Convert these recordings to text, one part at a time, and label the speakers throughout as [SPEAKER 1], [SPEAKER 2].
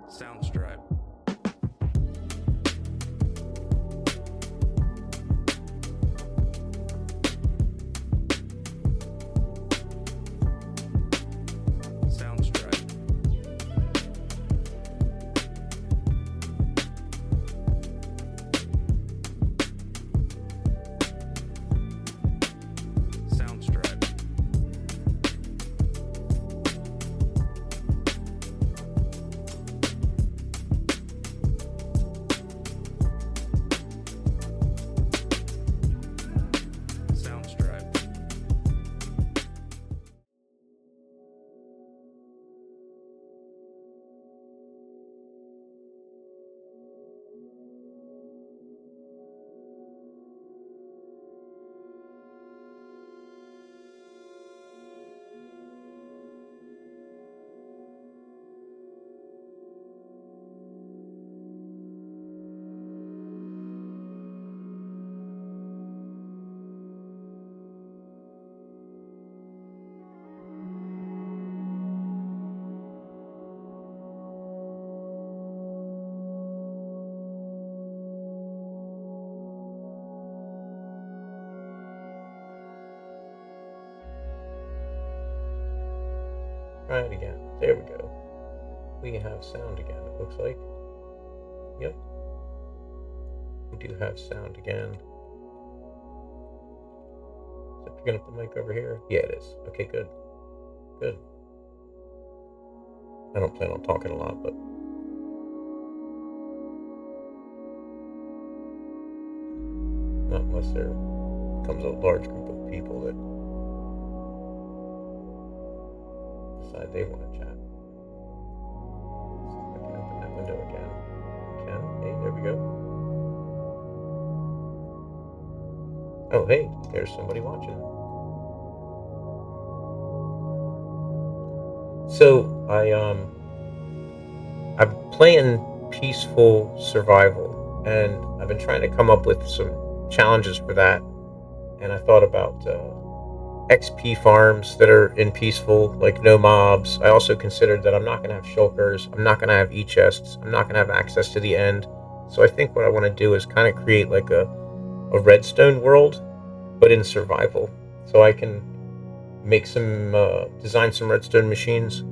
[SPEAKER 1] Soundstripe. Soundstripe. Soundstripe. Soundstripe.
[SPEAKER 2] Try it again. There we go. We have sound again, it looks like. Yep. We do have sound again. Is it picking up the mic over here? Yeah, it is. Okay, good. Good. I don't plan on talking a lot, but not unless there comes a large group of people that decide they want to chat. See if I can open that window again. Can? Hey, there we go. Oh, hey, there's somebody watching. So I'm playing peaceful survival, and I've been trying to come up with some challenges for that. And I thought about XP farms that are in peaceful, like no mobs. I also considered that I'm not going to have shulkers, I'm not going to have e-chests, I'm not going to have access to the end. So I think what I want to do is kind of create like a redstone world, but in survival. So I can make some, design some redstone machines.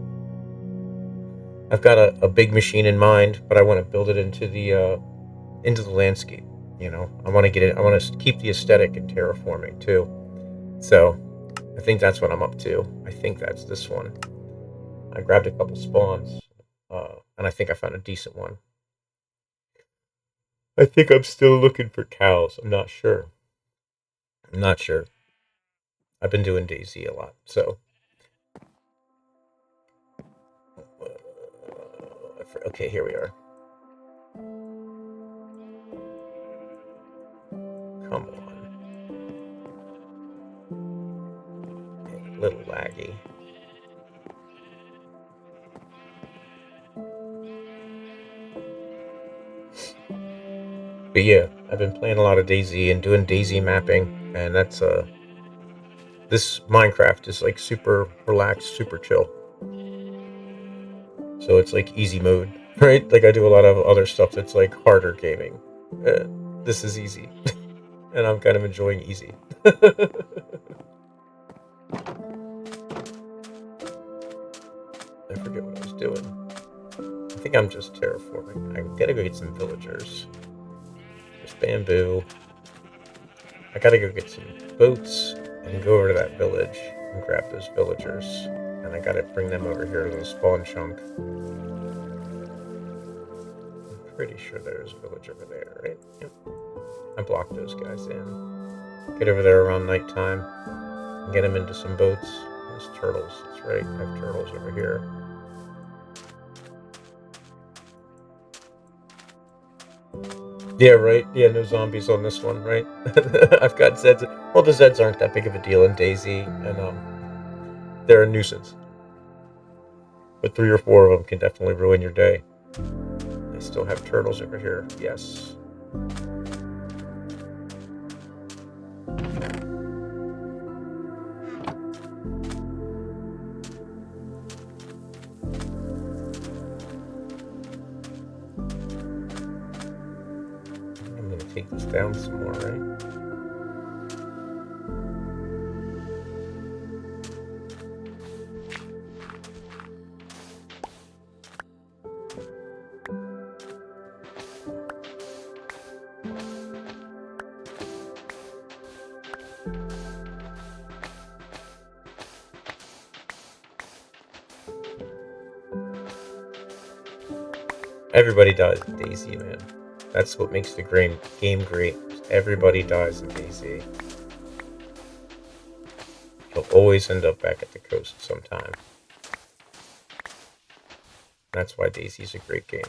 [SPEAKER 2] I've got a big machine in mind, but I want to build it into the landscape. You know, I want to get it. I want to keep the aesthetic in terraforming too. So I think that's what I'm up to. I think that's this one. I grabbed a couple spawns, and I think I found a decent one. I think I'm still looking for cows. I'm not sure. I'm not sure. I've been doing DayZ a lot, so. Okay, here we are. Come on. A little laggy. But yeah, I've been playing a lot of DayZ and doing DayZ mapping, and that's this Minecraft is like super relaxed, super chill. So it's like easy mode, right? Like I do a lot of other stuff that's like harder gaming. This is easy, and I'm kind of enjoying easy. I forget what I was doing. I think I'm just terraforming. I gotta go get some villagers. There's bamboo. I gotta go get some boats and go over to that village and grab those villagers. And I gotta bring them over here to the spawn chunk. I'm pretty sure there's a village over there, right? Yep. I blocked those guys in. Get over there around nighttime and get them into some boats. There's turtles, that's right. I have turtles over here. Yeah, right. Yeah, no zombies on this one, right? I've got Zeds. Well, the Zeds aren't that big of a deal in DayZ, and they're a nuisance. But 3 or 4 of them can definitely ruin your day. I still have turtles over here. Yes. take this down some more, right? Everybody dies in Daisy, man. That's what makes the game great. Everybody dies in Daisy. You'll always end up back at the coast sometime. That's why Daisy's a great game.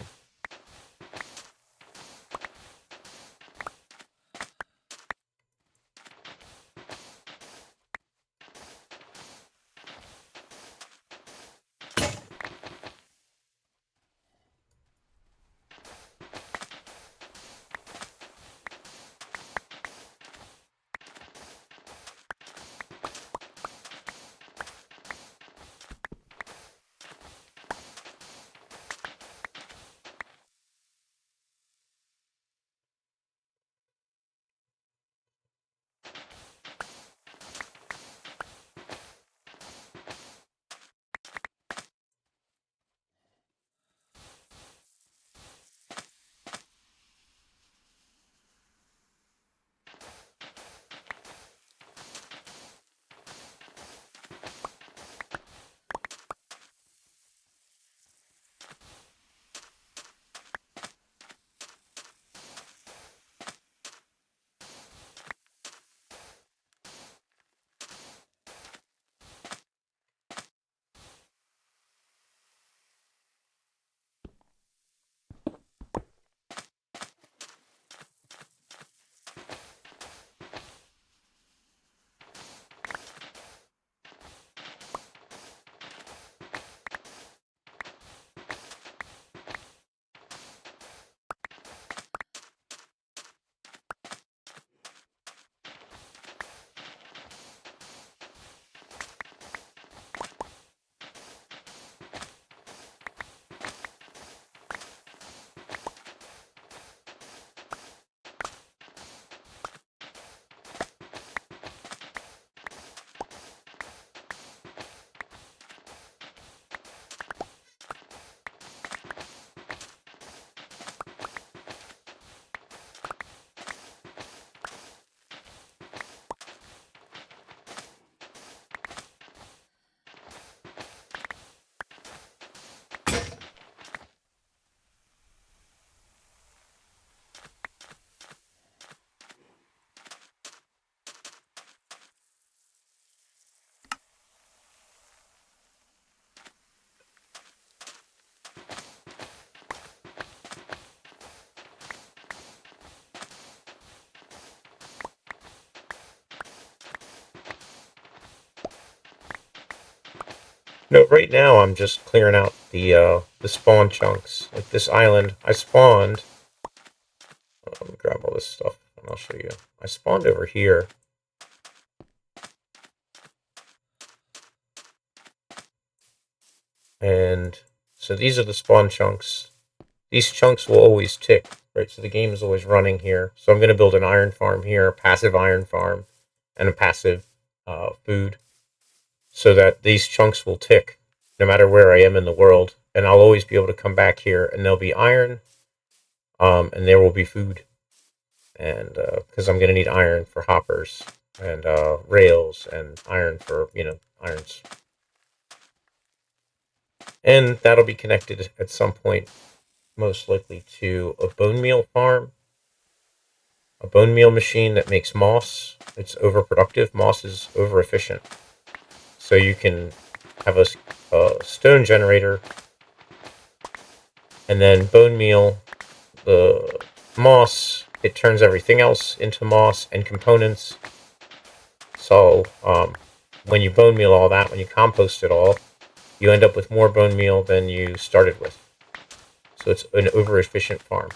[SPEAKER 2] No, right now I'm just clearing out the spawn chunks. Like this island, I spawned. Let me grab all this stuff and I'll show you. I spawned over here. And so these are the spawn chunks. These chunks will always tick, right? So the game is always running here. So I'm going to build an iron farm here, a passive iron farm, and a passive food, so that these chunks will tick no matter where I am in the world. And I'll always be able to come back here and there'll be iron, and there will be food. And because I'm going to need iron for hoppers and rails and iron for, irons. And that'll be connected at some point, most likely, to a bone meal farm, a bone meal machine that makes moss. It's overproductive. Moss is over efficient. So you can have a stone generator, and then bone meal, the moss, it turns everything else into moss and components. So when you bone meal all that, when you compost it all, you end up with more bone meal than you started with. So it's an over efficient farm.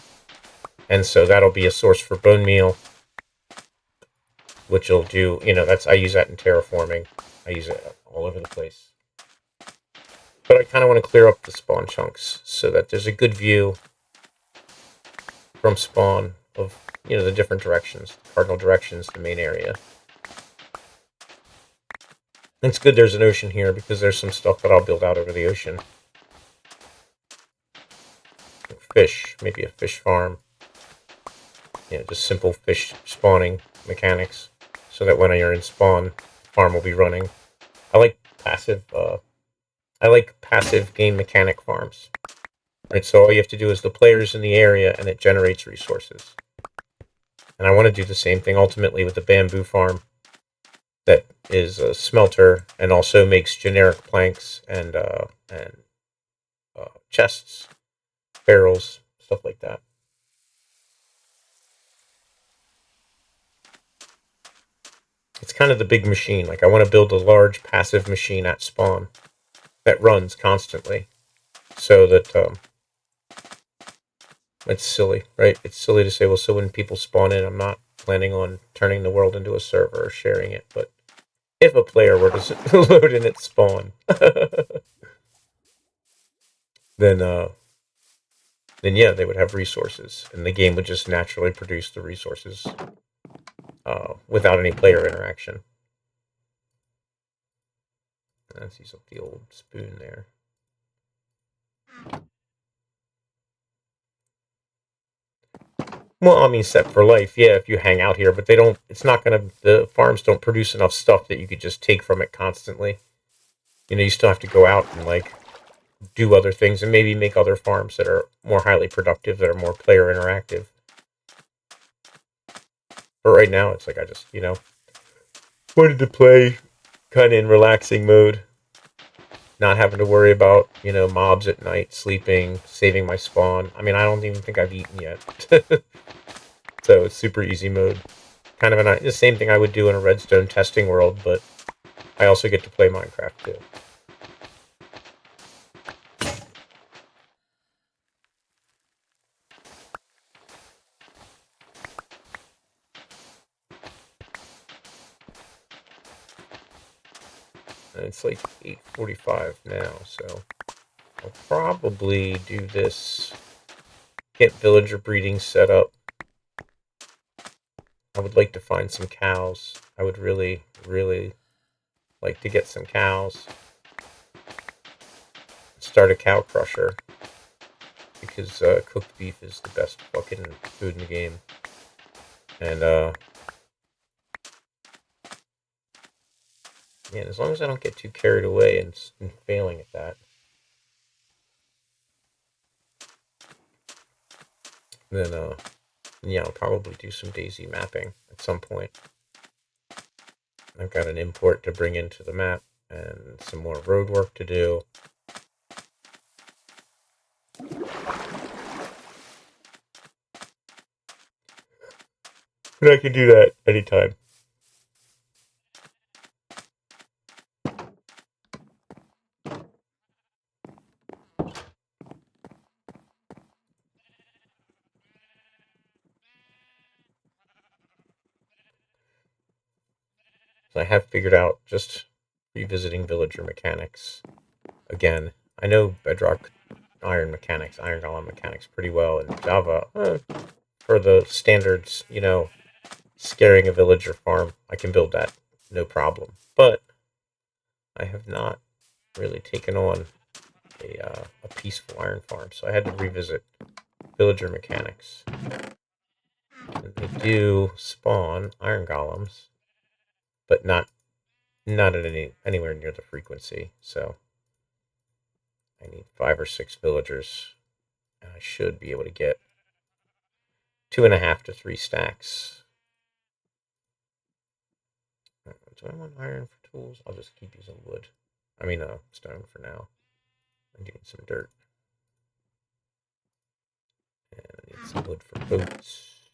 [SPEAKER 2] And so that'll be a source for bone meal, which will do, I use that in terraforming. I use it all over the place. But I kind of want to clear up the spawn chunks so that there's a good view from spawn of the different directions, cardinal directions, the main area. It's good there's an ocean here because there's some stuff that I'll build out over the ocean. Fish, maybe a fish farm. Just simple fish spawning mechanics, so that when you're in spawn, the farm will be running. I like passive. I like passive game mechanic farms. Right, so all you have to do is the player's in the area, and it generates resources. And I want to do the same thing ultimately with the bamboo farm, that is a smelter and also makes generic planks and chests, barrels, stuff like that. It's kind of the big machine. Like I want to build a large passive machine at spawn that runs constantly, so that it's silly, right? It's silly to say, well, so when people spawn in, I'm not planning on turning the world into a server or sharing it, but if a player were to load in its spawn, then yeah, they would have resources, and the game would just naturally produce the resources without any player interaction. Let's use up the old spoon there. Well, I mean, set for life, yeah, if you hang out here, but they don't, it's not going to, the farms don't produce enough stuff that you could just take from it constantly. You still have to go out and, like, do other things and maybe make other farms that are more highly productive, that are more player interactive. But right now, it's like I just, wanted to play kind of in relaxing mode, not having to worry about, mobs at night, sleeping, saving my spawn. I mean, I don't even think I've eaten yet. So it's super easy mode. Kind of the same thing I would do in a redstone testing world, but I also get to play Minecraft too. And it's like 8:45 now, so I'll probably do this, get villager breeding set up. I would like to find some cows. I would really, really like to get some cows. Start a cow crusher, because cooked beef is the best fucking food in the game. And yeah, as long as I don't get too carried away and failing at that, then yeah, I'll probably do some DayZ mapping at some point. I've got an import to bring into the map and some more road work to do. But I can do that anytime. So I have figured out, just revisiting villager mechanics again. I know Bedrock iron mechanics, iron golem mechanics pretty well, and Java, for the standards, scaring a villager farm, I can build that, no problem. But I have not really taken on a peaceful iron farm, so I had to revisit villager mechanics. And they do spawn iron golems, but not at anywhere near the frequency. So I need 5 or 6 villagers, and I should be able to get 2.5 to 3 stacks. Do I want iron for tools? I'll just keep using wood. I mean, stone for now. I'm getting some dirt. And I need some wood for boats.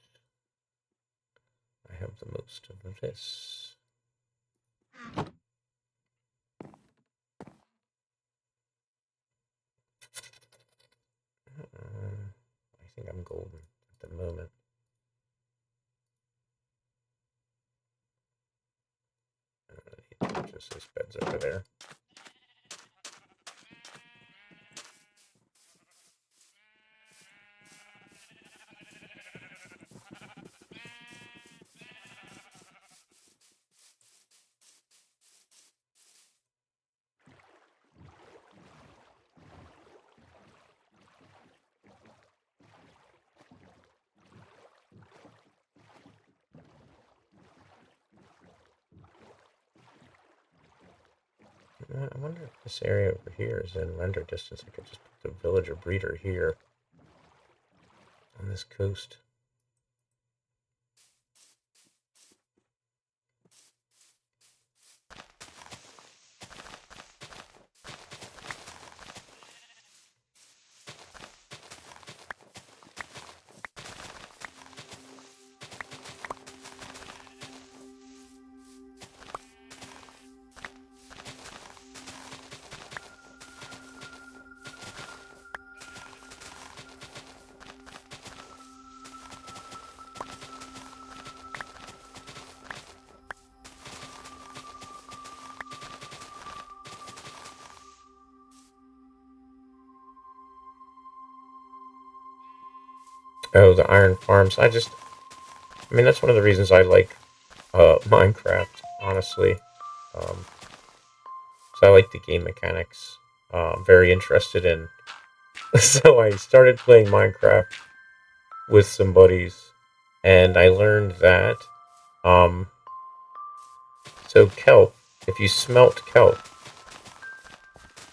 [SPEAKER 2] I have the most of this. I think I'm golden at the moment. I need to purchase those beds over there. I wonder if this area over here is in render distance. I could just put the villager breeder here on this coast. Oh, the iron farms. I mean, that's one of the reasons I like Minecraft, honestly. Um, so I like the game mechanics. I'm very interested in. So I started playing Minecraft with some buddies, and I learned that um, so kelp. If you smelt kelp,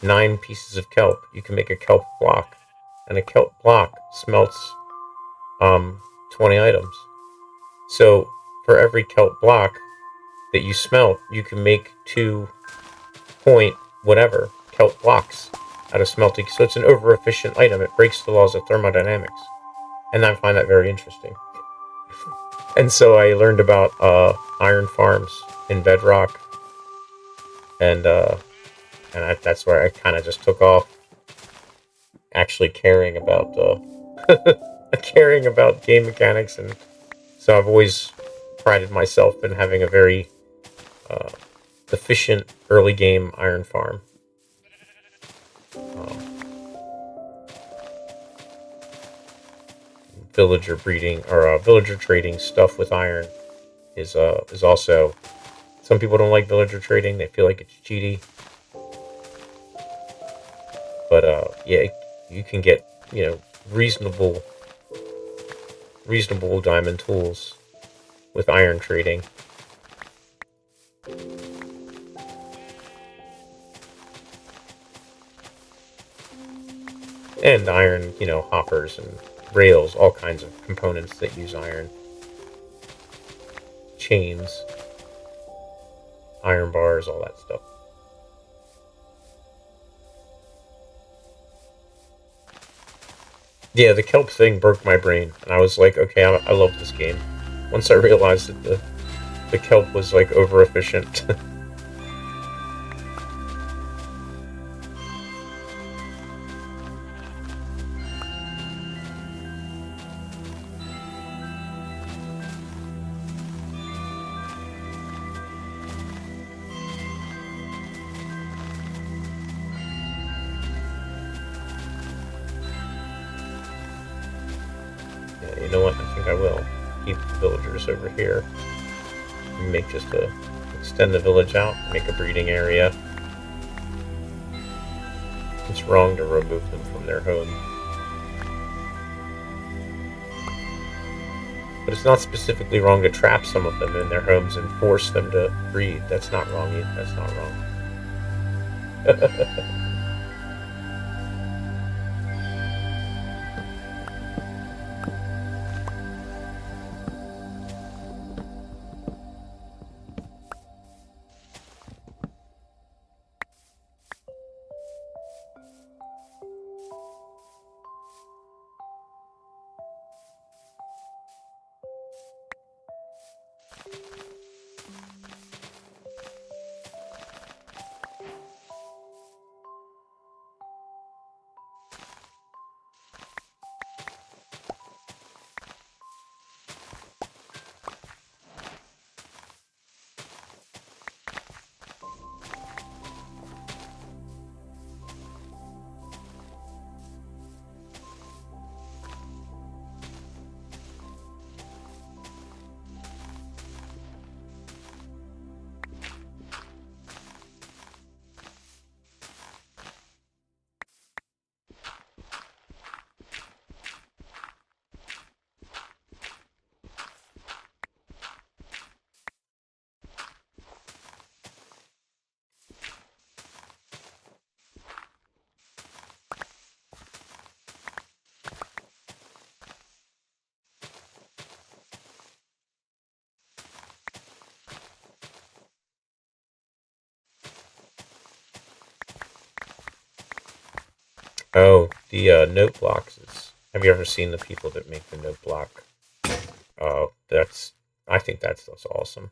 [SPEAKER 2] 9 pieces of kelp, you can make a kelp block, and a kelp block smelts um, 20 items. So for every kelp block that you smelt, you can make 2 point whatever kelp blocks out of smelting. So it's an over efficient item. It breaks the laws of thermodynamics, and I find that very interesting. And so I learned about iron farms in Bedrock, and that's where I kind of just took off, actually caring about caring about game mechanics, and so I've always prided myself in having a very uh, efficient early game iron farm. Um, Villager breeding or villager trading stuff with iron is also. Some people don't like villager trading; they feel like it's cheaty. But yeah, you can get reasonable reasonable diamond tools with iron trading. And iron, hoppers and rails, all kinds of components that use iron. Chains, iron bars, all that stuff. Yeah, the kelp thing broke my brain, and I was like, okay, I love this game. Once I realized that the kelp was like over efficient. Yeah, you know what? I think I will keep the villagers over here. Make just a extend the village out, make a breeding area. It's wrong to remove them from their home. But it's not specifically wrong to trap some of them in their homes and force them to breed. That's not wrong either. That's not wrong. Oh, the note blocks. Have you ever seen the people that make the note block? That's. I think that's awesome.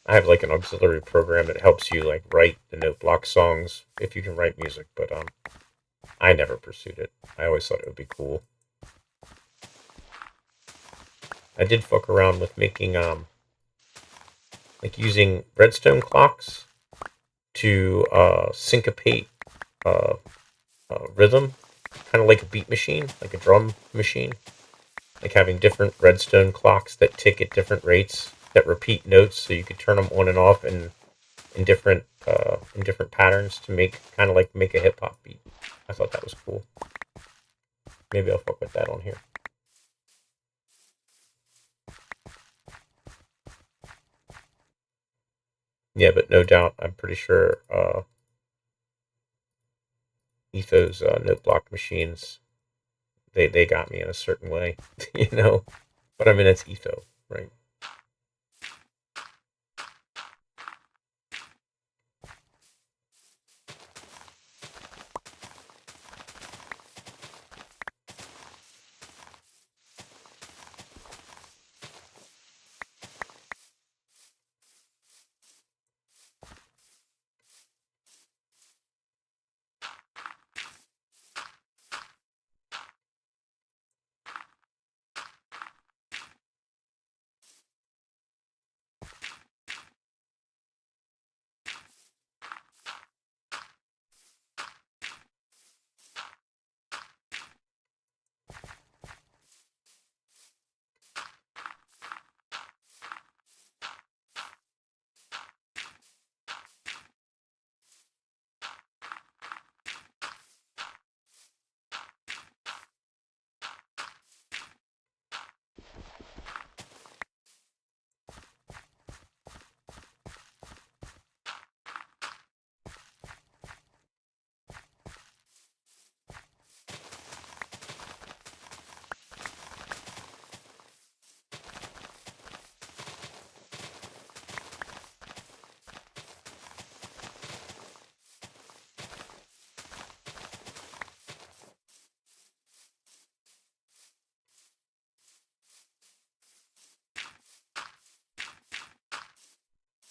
[SPEAKER 2] I have like an auxiliary program that helps you like write the note block songs if you can write music, but I never pursued it. I always thought it would be cool. I did fuck around with making like using redstone clocks to syncopate uh, rhythm, kind of like a beat machine, like a drum machine, like having different redstone clocks that tick at different rates that repeat notes, so you could turn them on and off in different patterns to make kind of like make a hip hop beat. I thought that was cool. Maybe I'll fuck with that on here. Yeah, but no doubt, I'm pretty sure Etho's note block machines they got me in a certain way, you know. But I mean, that's Etho, right?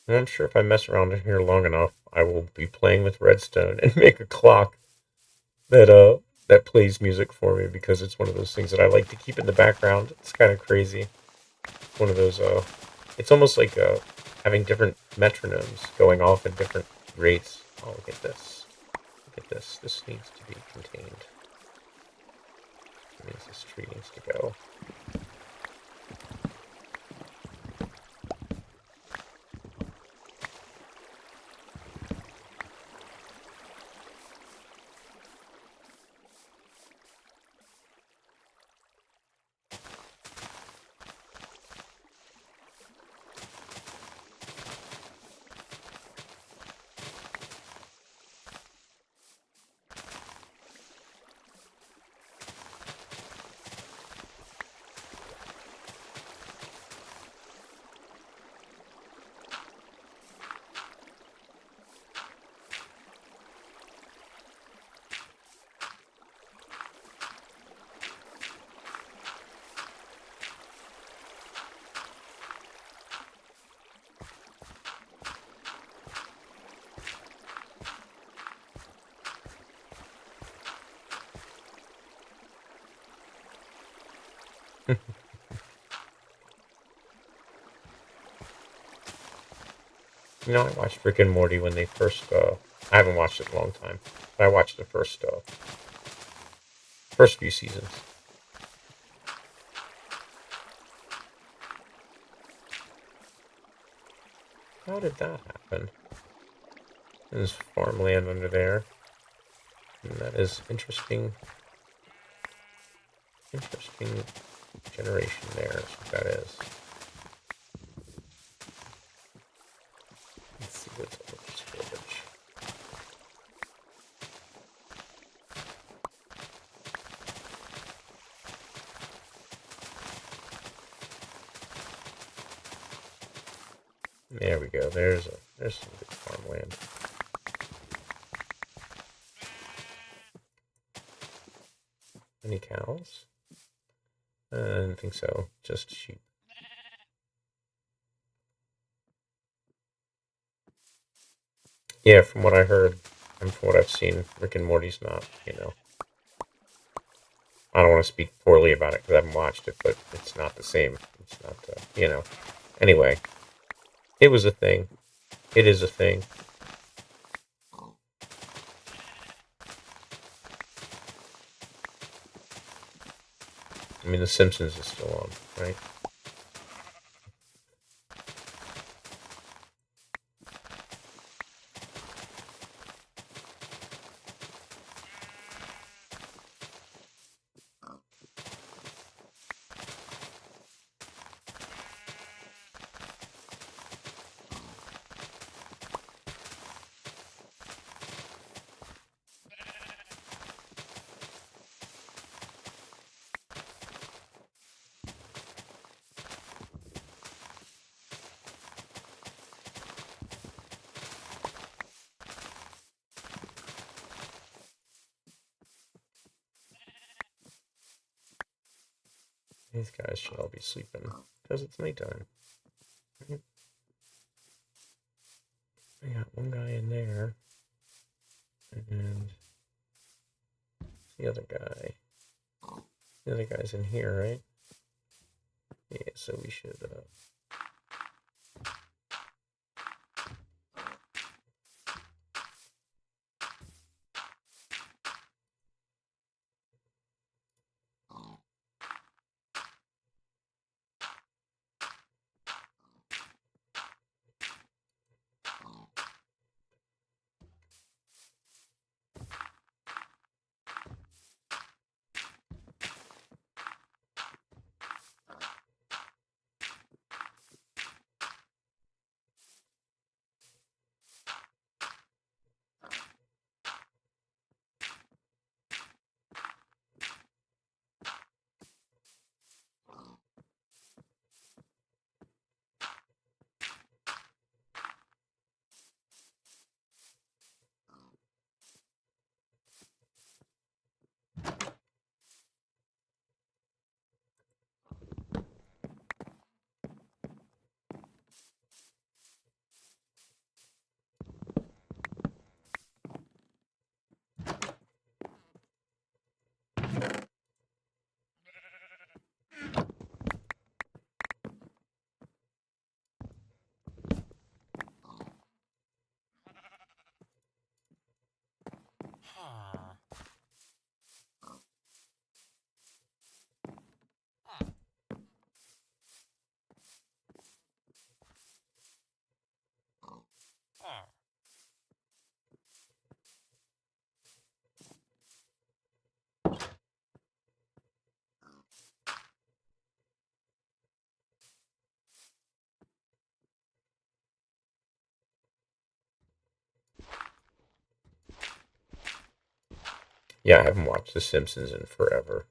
[SPEAKER 2] And I'm sure if I mess around in here long enough, I will be playing with redstone and make a clock that plays music for me, because it's one of those things that I like to keep in the background. It's kind of crazy. One of those it's almost like having different metronomes going off at different rates. Oh, look at this. Look at this. This needs to be contained. That means this tree needs to go. You know, I watched Rick and Morty when they first. I haven't watched it in a long time, but I watched the first few seasons. How did that happen? There's farmland under there, and that is interesting. Interesting generation there. That's what that is. Let's see what's over this village. There we go. There's some good farmland. Any cows? I don't think so. Just sheep. Yeah, from what I heard and from what I've seen, Rick and Morty's not. I don't want to speak poorly about it because I haven't watched it, but it's not the same. It's not. Anyway, it was a thing. It is a thing. I mean, The Simpsons is still on, right? These guys should all be sleeping because it's nighttime. Right? I got one guy in there, and the other guy. The other guy's in here, right? Yeah, so we should. Yeah, I haven't watched The Simpsons in forever.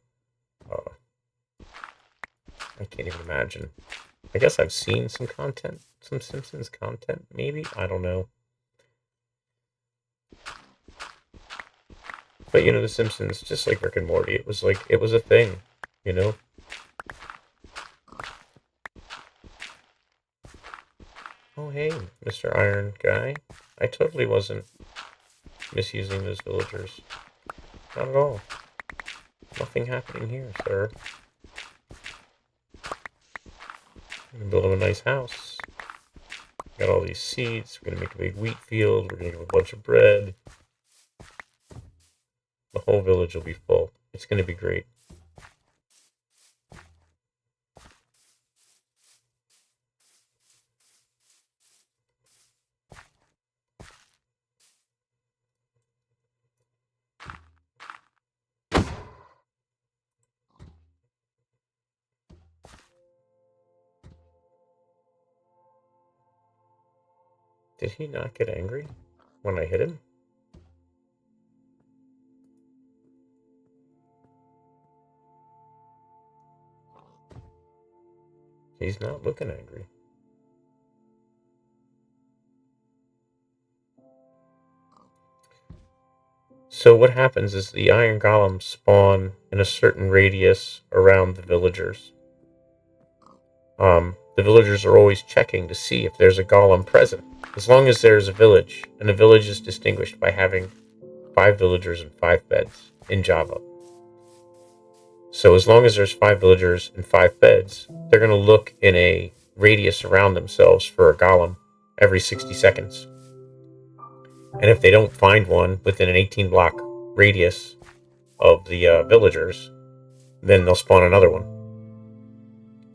[SPEAKER 2] Uh, I can't even imagine. I guess I've seen some content, some Simpsons content, maybe. I don't know. But The Simpsons, just like Rick and Morty, it was a thing, you know. Oh hey, Mr. Iron Guy, I totally wasn't misusing those villagers. Not at all. Nothing happening here, sir. We're gonna build him a nice house. Got all these seeds. We're gonna make a big wheat field. We're gonna give him a bunch of bread. The whole village will be full. It's gonna be great. Did he not get angry when I hit him? He's not looking angry. So what happens is the iron golems spawn in a certain radius around the villagers. The villagers are always checking to see if there's a golem present. As long as there's a village, and a village is distinguished by having 5 villagers and 5 beds in Java. So as long as there's 5 villagers and 5 beds, they're going to look in a radius around themselves for a golem every 60 seconds. And if they don't find one within an 18 block radius of the villagers, then they'll spawn another one.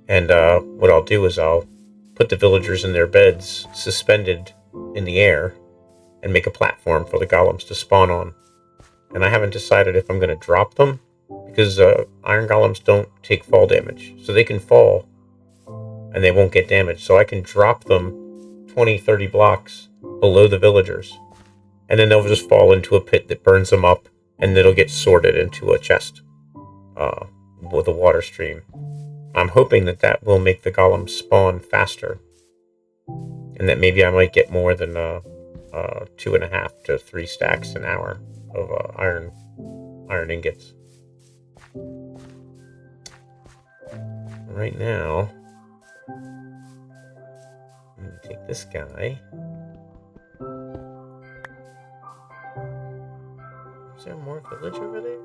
[SPEAKER 2] And what I'll do is I'll put the villagers in their beds suspended in the air and make a platform for the golems to spawn on. And I haven't decided if I'm going to drop them, because iron golems don't take fall damage. So they can fall and they won't get damaged. So I can drop them 20, 30 blocks below the villagers. And then they'll just fall into a pit that burns them up, and it'll get sorted into a chest with a water stream. I'm hoping that that will make the golems spawn faster, and that maybe I might get more than 2.5 to 3 stacks an hour of iron ingots. Right now, I'm going to take this guy. Is there more village over there?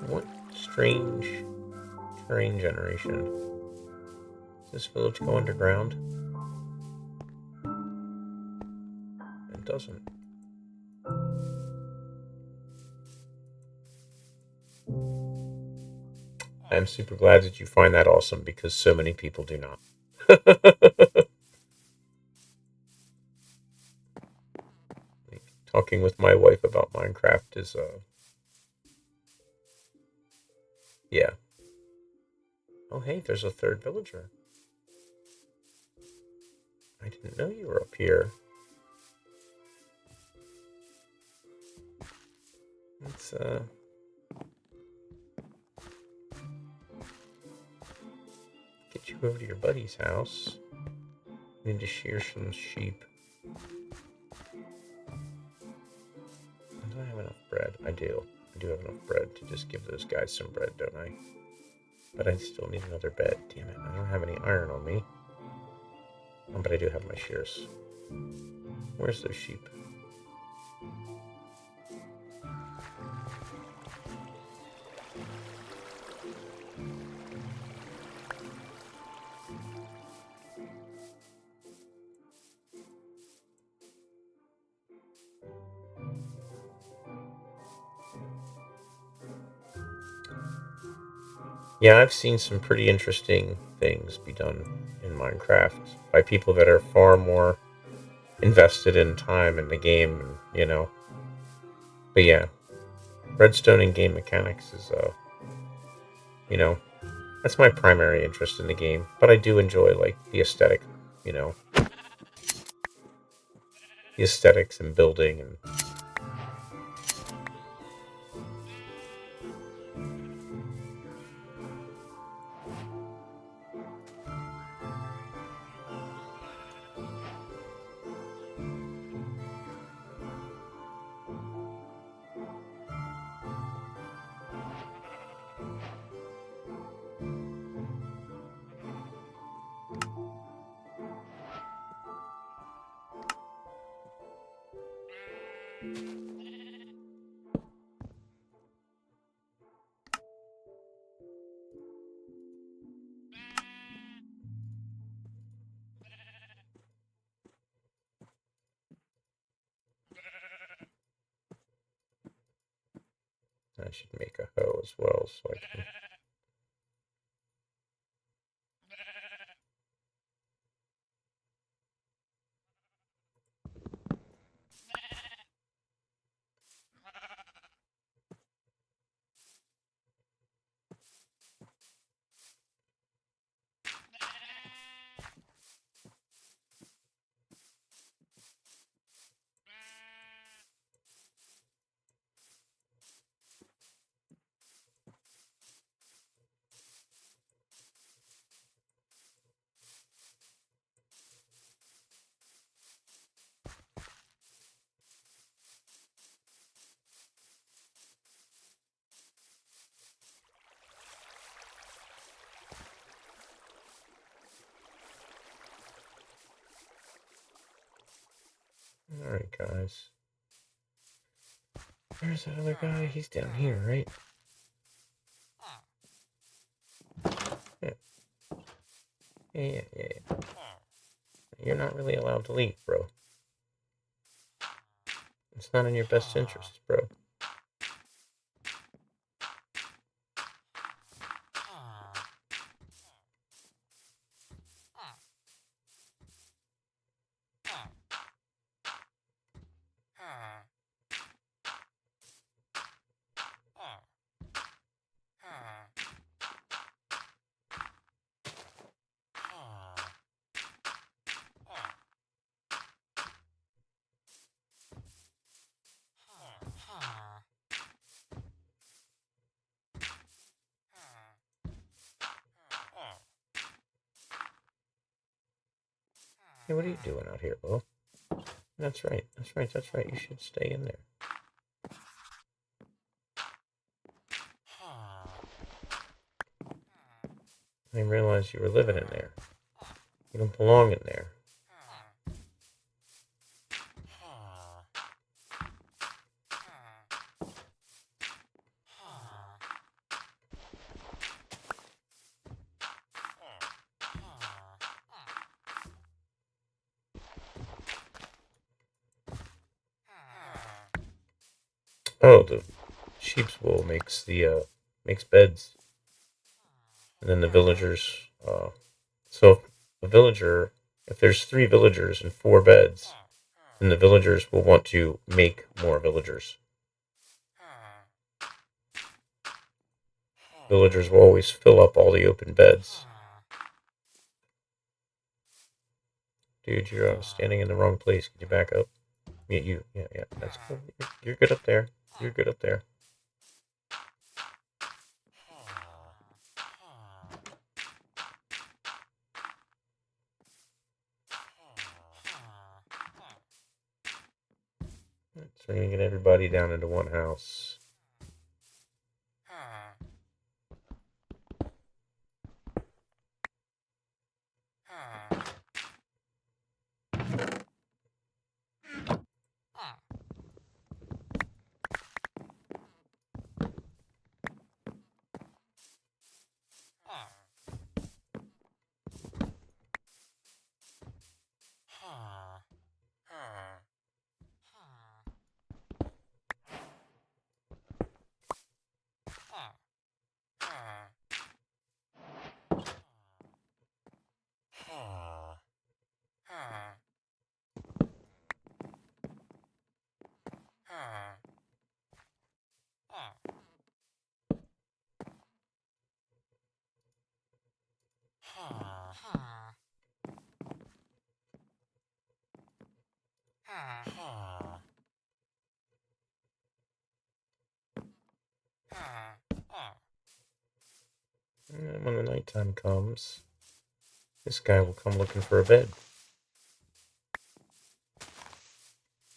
[SPEAKER 2] What strange terrain generation. Does this village go underground? It doesn't. I'm super glad that you find that awesome, because so many people do not. Talking with my wife about Minecraft is yeah. Oh hey, there's a third villager. I didn't know you were up here. Let's get you over to your buddy's house. I need to shear some sheep. Do I have enough bread? I do. I do have enough bread to just give those guys some bread, don't I? But I still need another bed. Damn it, I don't have any iron on me. Oh, but I do have my shears. Where's those sheep? Yeah, I've seen some pretty interesting things be done in Minecraft by people that are far more invested in time in the game, you know. But yeah, redstone and game mechanics is, you know, that's my primary interest in the game. But I do enjoy, like, the aesthetic, you know, the aesthetics and building and I should make a hoe as well, so I can... Alright, guys. Where's that other guy? He's down here, right? Yeah. Yeah. You're not really allowed to leave, bro. It's not in your best interest, bro. Hey, what are you doing out here, Bo? That's right. You should stay in there. I didn't realize you were living in there. You don't belong in there. Oh, the sheep's wool makes makes beds, and then the villagers. So if there's 3 villagers and 4 beds, then the villagers will want to make more villagers. Villagers will always fill up all the open beds. Dude, you're standing in the wrong place. Can you back up? Yeah, that's cool. You're good up there. You're good up there. So we're gonna get everybody down into one house. And when the nighttime comes, this guy will come looking for a bed.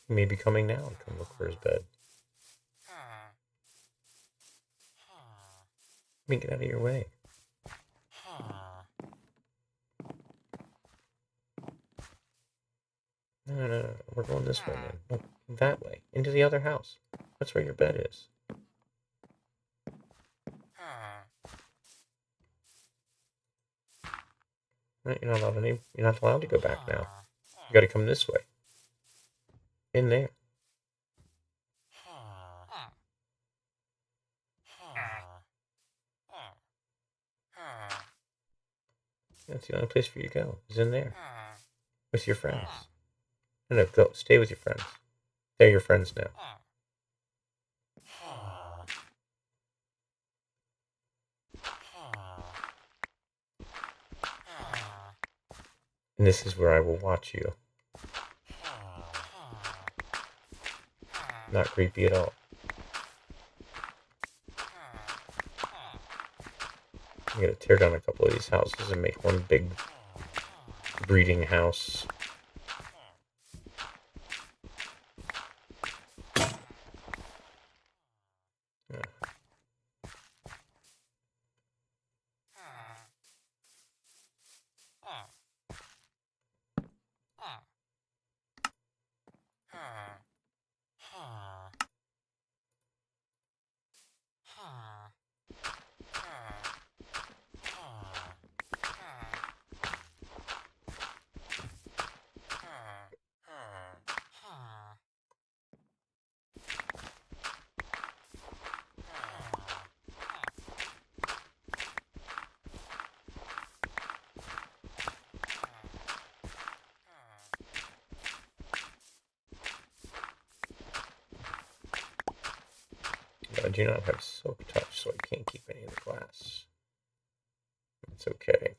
[SPEAKER 2] He may be coming now and come look for his bed. Let me get out of your way. No. We're going this way, man. Look, that way. Into the other house. That's where your bed is. Right? You're not allowed to go back now. You gotta come this way. In there. That's the only place for you to go. Is in there. With your friends. No, go. Stay with your friends. They're your friends now. And this is where I will watch you. Not creepy at all. I'm gonna tear down a couple of these houses and make one big breeding house. I do not have silk touch, so I can't keep any of the glass. It's okay.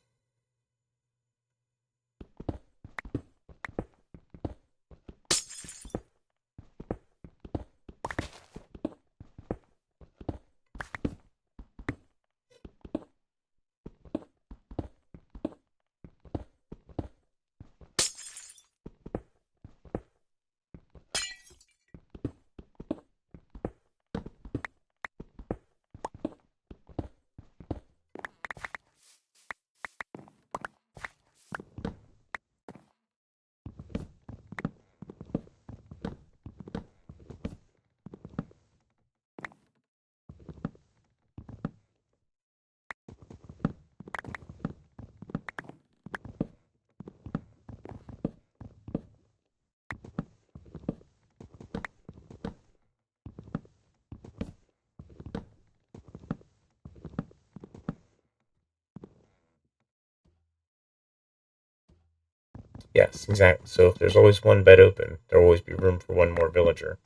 [SPEAKER 2] Yes, exactly. So if there's always one bed open, there'll always be room for one more villager.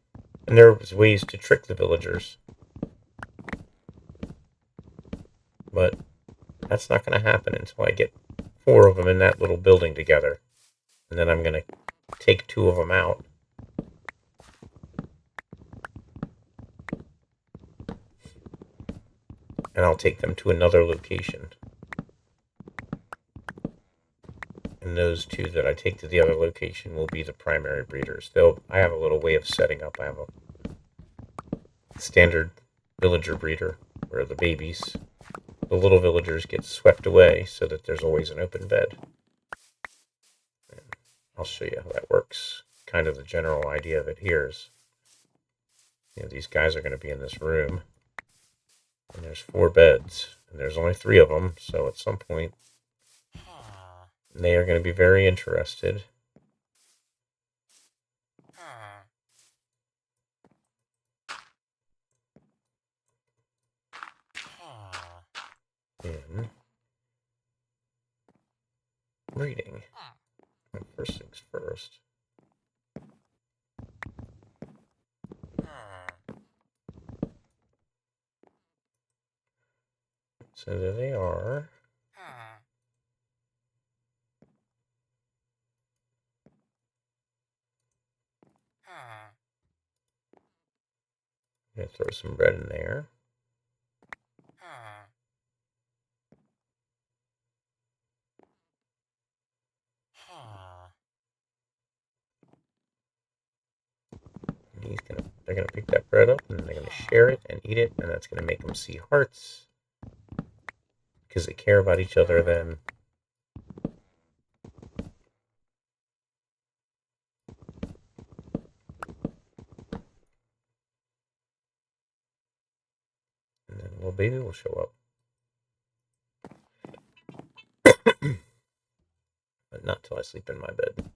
[SPEAKER 2] And there's ways to trick the villagers. But that's not going to happen until I get 4 of them in that little building together. And then I'm going to take 2 of them out. And I'll take them to another location. And those 2 that I take to the other location will be the primary breeders. I have a little way of setting up. I have a standard villager breeder where the little villagers get swept away so that there's always an open bed. And I'll show you how that works. Kind of the general idea of it here is, these guys are going to be in this room, and there's 4 beds, and there's only 3 of them, so at some point they are going to be very interested in breeding. First things first. So there they are. I'm going to throw some bread in there. They're going to pick that bread up, and they're going to share it and eat it, and that's going to make them see hearts because they care about each other then. And then little baby will show up. But not till I sleep in my bed.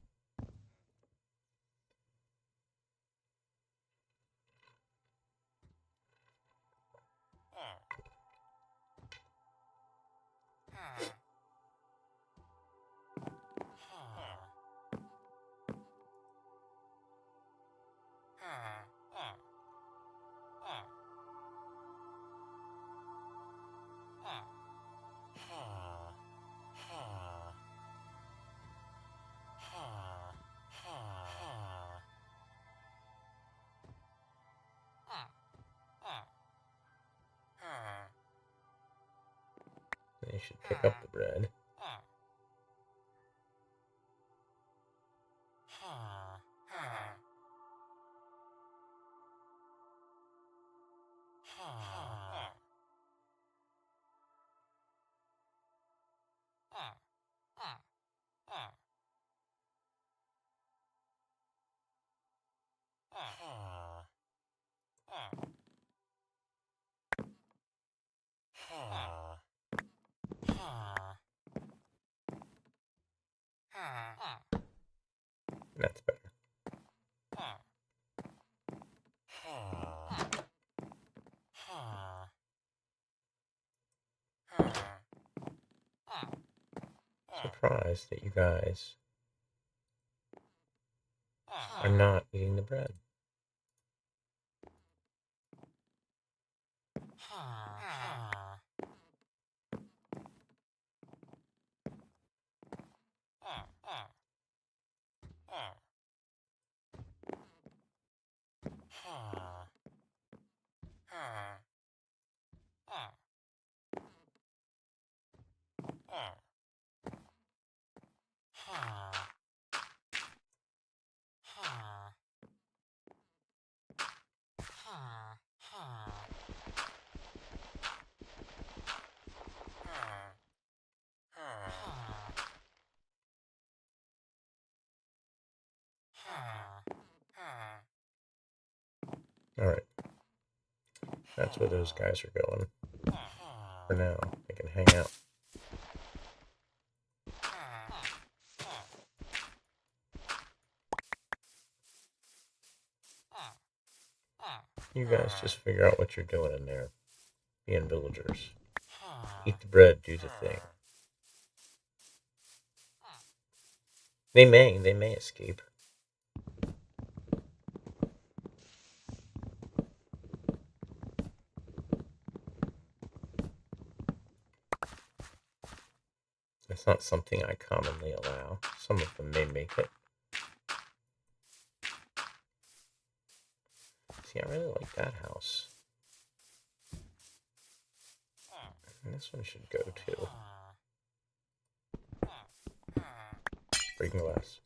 [SPEAKER 2] They should pick up the bread. That's better. Surprised that you guys are not eating the bread. Alright. That's where those guys are going. For now, they can hang out. You guys just figure out what you're doing in there. Being villagers. Eat the bread, do the thing. They may escape. It's not something I commonly allow. Some of them may make it. See, I really like that house. And this one should go too. Breaking glass.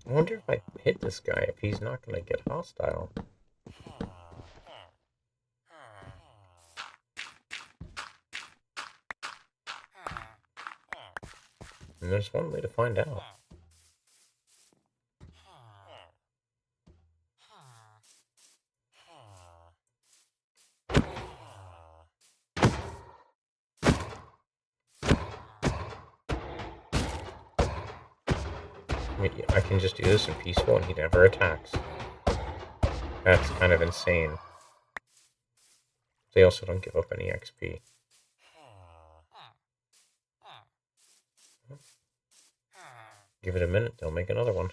[SPEAKER 2] I wonder if I hit this guy, if he's not going to get hostile. And there's one way to find out. I can just do this in peaceful and he never attacks. That's kind of insane. They also don't give up any XP. Give it a minute, they'll make another one.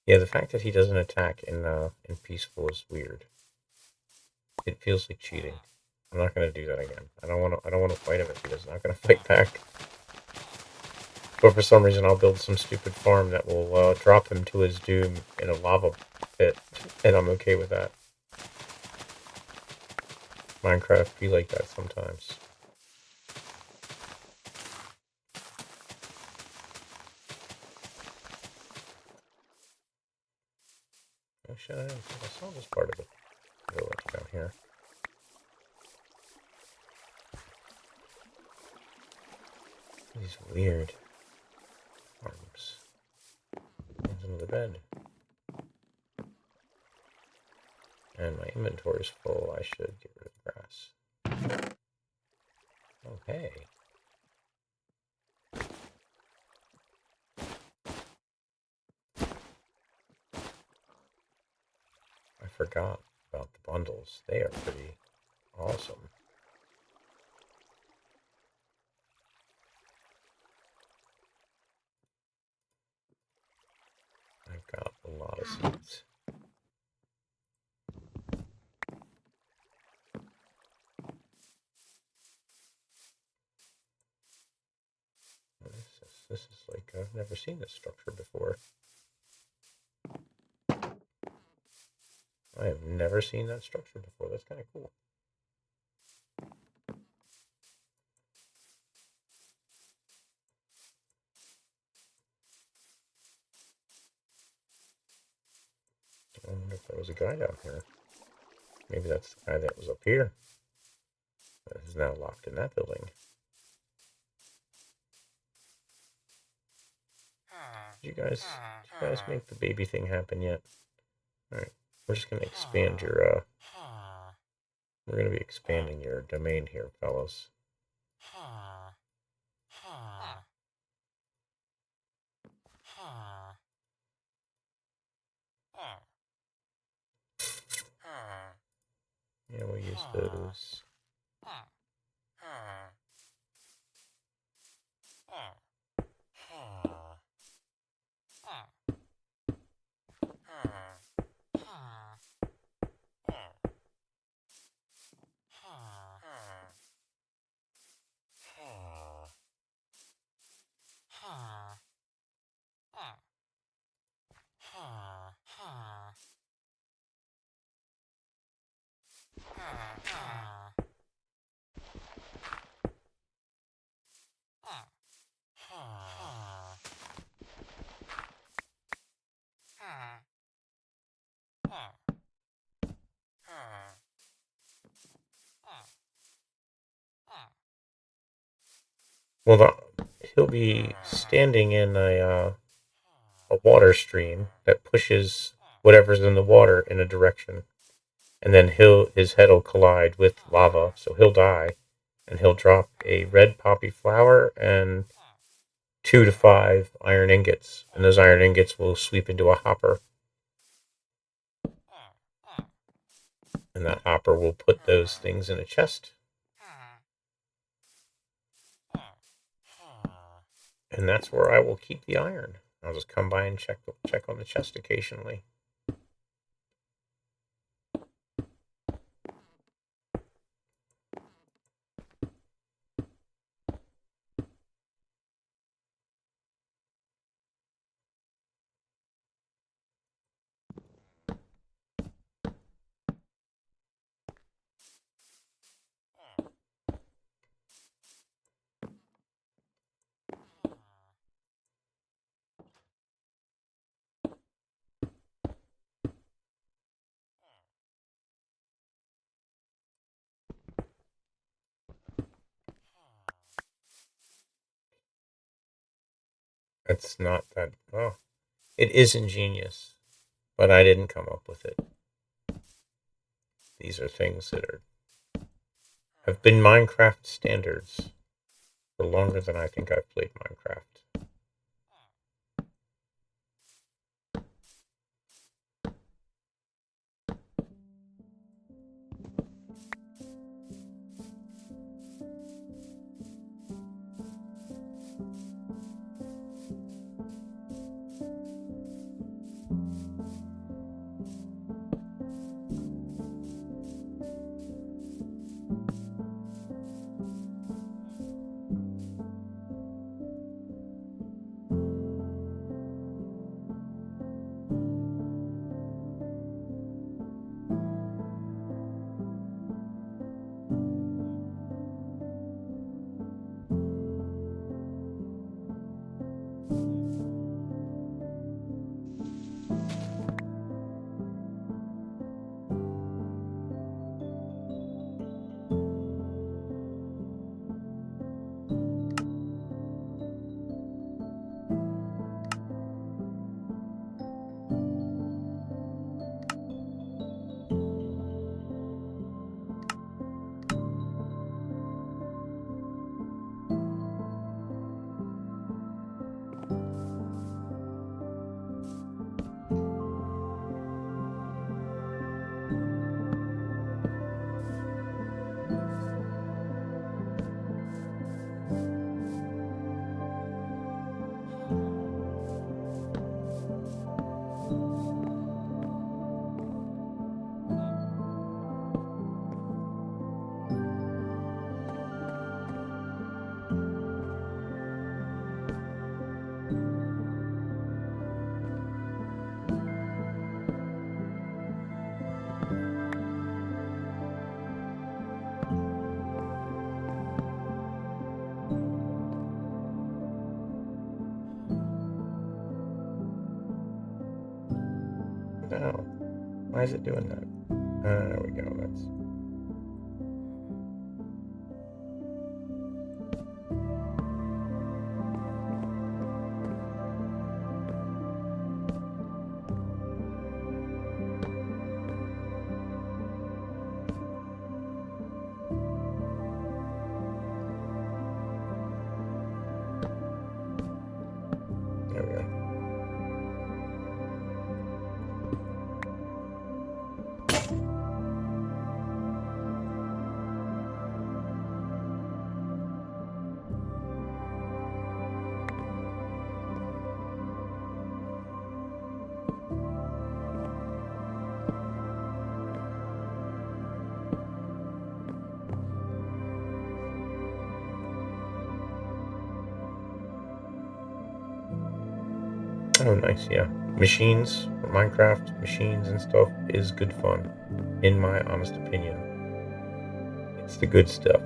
[SPEAKER 2] Yeah, the fact that he doesn't attack in peaceful is weird. It feels like cheating. I'm not gonna do that again. I don't want to fight him if he's not gonna fight back. But for some reason, I'll build some stupid farm that will drop him to his doom in a lava pit, and I'm okay with that. Minecraft be like that sometimes. Oh shit, I think I saw this part of the village down here. These weird arms. There's another bed. And my inventory's full, I should get rid of the grass. Oh, hey. forgot about the bundles. They are pretty awesome. I've got a lot of seeds. This is like, I've never seen this structure before. I have never seen that structure before. That's kind of cool. I wonder if there was a guy down here. Maybe that's the guy that was up here. That is now locked in that building. Did you guys make the baby thing happen yet? Alright, we're just gonna expand your, we're gonna be expanding your domain here, fellas. Yeah, we'll use those. Well, he'll be standing in a water stream that pushes whatever's in the water in a direction, and then his head will collide with lava, so he'll die, and he'll drop a red poppy flower and 2 to 5 iron ingots, and those iron ingots will sweep into a hopper, and that hopper will put those things in a chest. And that's where I will keep the iron. I'll just come by and check on the chest occasionally. It's not that, well, it is ingenious, but I didn't come up with it. These are things that have been Minecraft standards for longer than I think I've played Minecraft. is it doing that? There we go. That's. There we go. Oh, nice, yeah. Machines, Minecraft machines and stuff is good fun, in my honest opinion. It's the good stuff.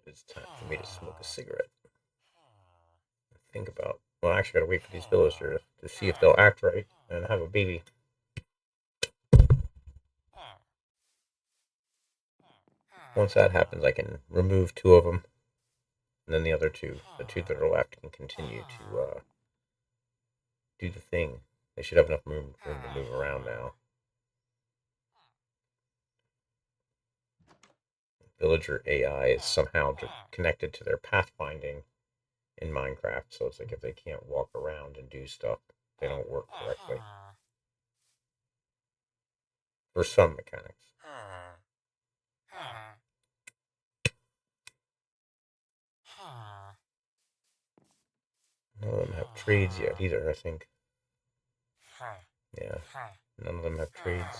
[SPEAKER 2] It's time for me to smoke a cigarette. Think about. Well, I actually gotta wait for these villagers to see if they'll act right and have a baby. Once that happens, I can remove 2 of them, and then the other 2, the 2 that are left, can continue to do the thing. They should have enough room to move around now. Villager AI is somehow connected to their pathfinding in Minecraft, so it's like if they can't walk around and do stuff, they don't work correctly. For some mechanics. None of them have trades yet either, I think. Yeah, none of them have trades.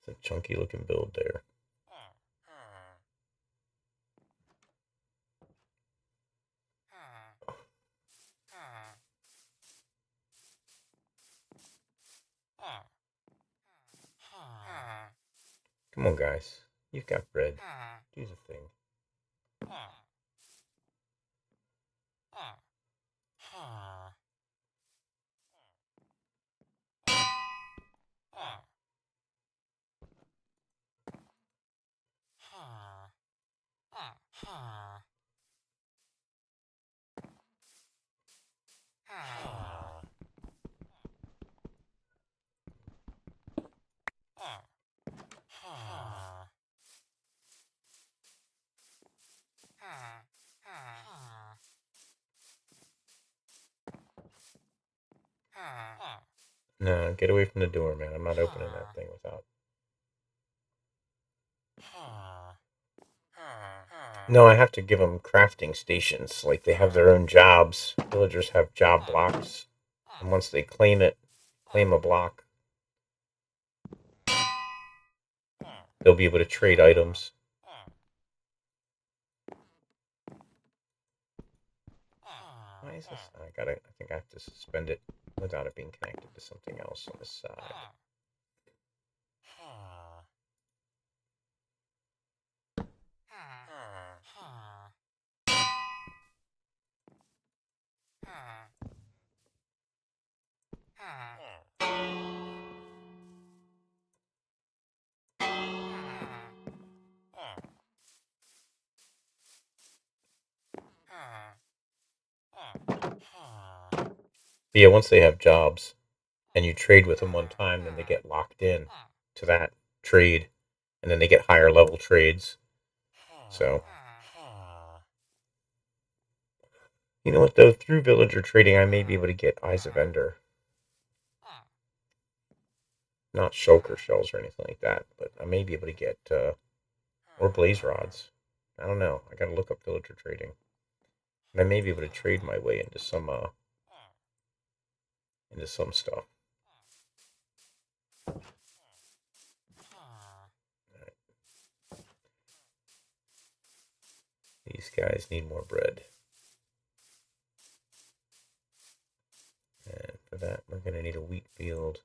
[SPEAKER 2] It's a chunky looking build there. Come on, guys. You've got bread. Do the thing. No, get away from the door, man. I'm not opening that thing without. No, I have to give them crafting stations. Like they have their own jobs. Villagers have job blocks, and once they claim a block, they'll be able to trade items. Why is this? I think I have to suspend it without it being connected to something else on this side. But yeah, once they have jobs and you trade with them one time, then they get locked in to that trade, and then they get higher level trades. So, you know what though? Through villager trading, I may be able to get Eyes of Ender, not shulker shells or anything like that, but I may be able to get or blaze rods. I don't know. I got to look up villager trading, and I may be able to trade my way into some stuff. Right. These guys need more bread. And for that, we're going to need a wheat field,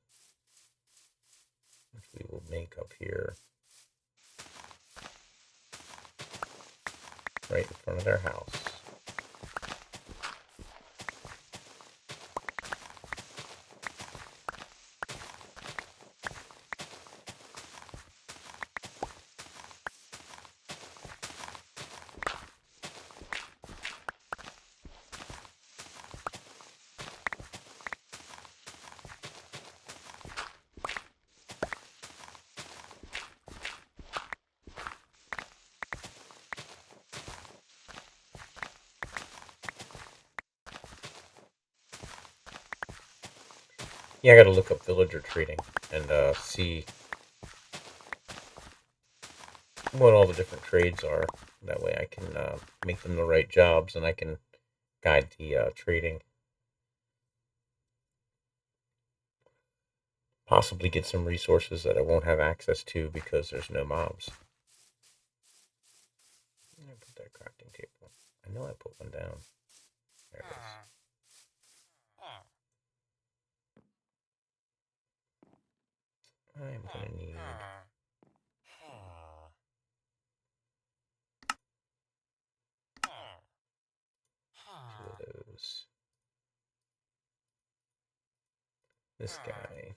[SPEAKER 2] which we will make up here, right in front of their house. Yeah, I got to look up villager trading and see what all the different trades are. That way I can make them the right jobs and I can guide the trading. Possibly get some resources that I won't have access to because there's no mobs. I put that crafting table. I know I put one down. There it is. I'm gonna need two of those. This guy.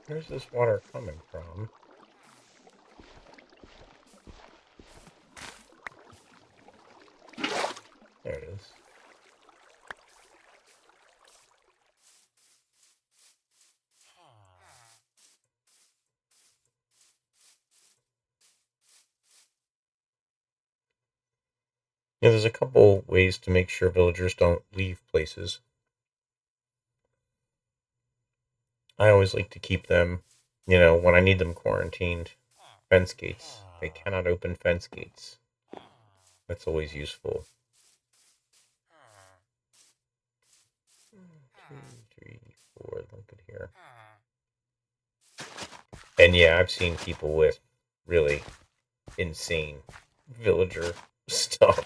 [SPEAKER 2] Where's this water coming from? There it is. Yeah, there's a couple ways to make sure villagers don't leave places. I always like to keep them, when I need them quarantined, fence gates They cannot open fence gates. That's always useful. 2, 3, 4. Look at here. And yeah, I've seen people with really insane villager stuff.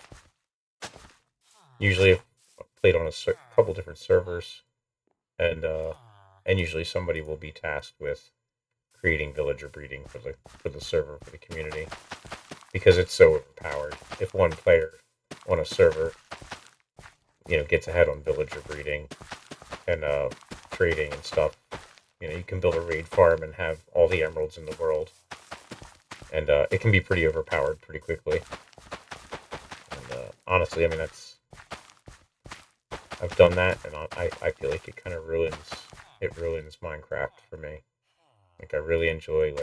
[SPEAKER 2] Usually, I've played on a couple different servers, and usually somebody will be tasked with creating villager breeding for the server, for the community, because it's so overpowered. If one player on a server, gets ahead on villager breeding and trading and stuff, you can build a raid farm and have all the emeralds in the world, and it can be pretty overpowered pretty quickly. And honestly, I mean, I've done that, and I feel like it kind of ruins Minecraft for me. Like, I really enjoy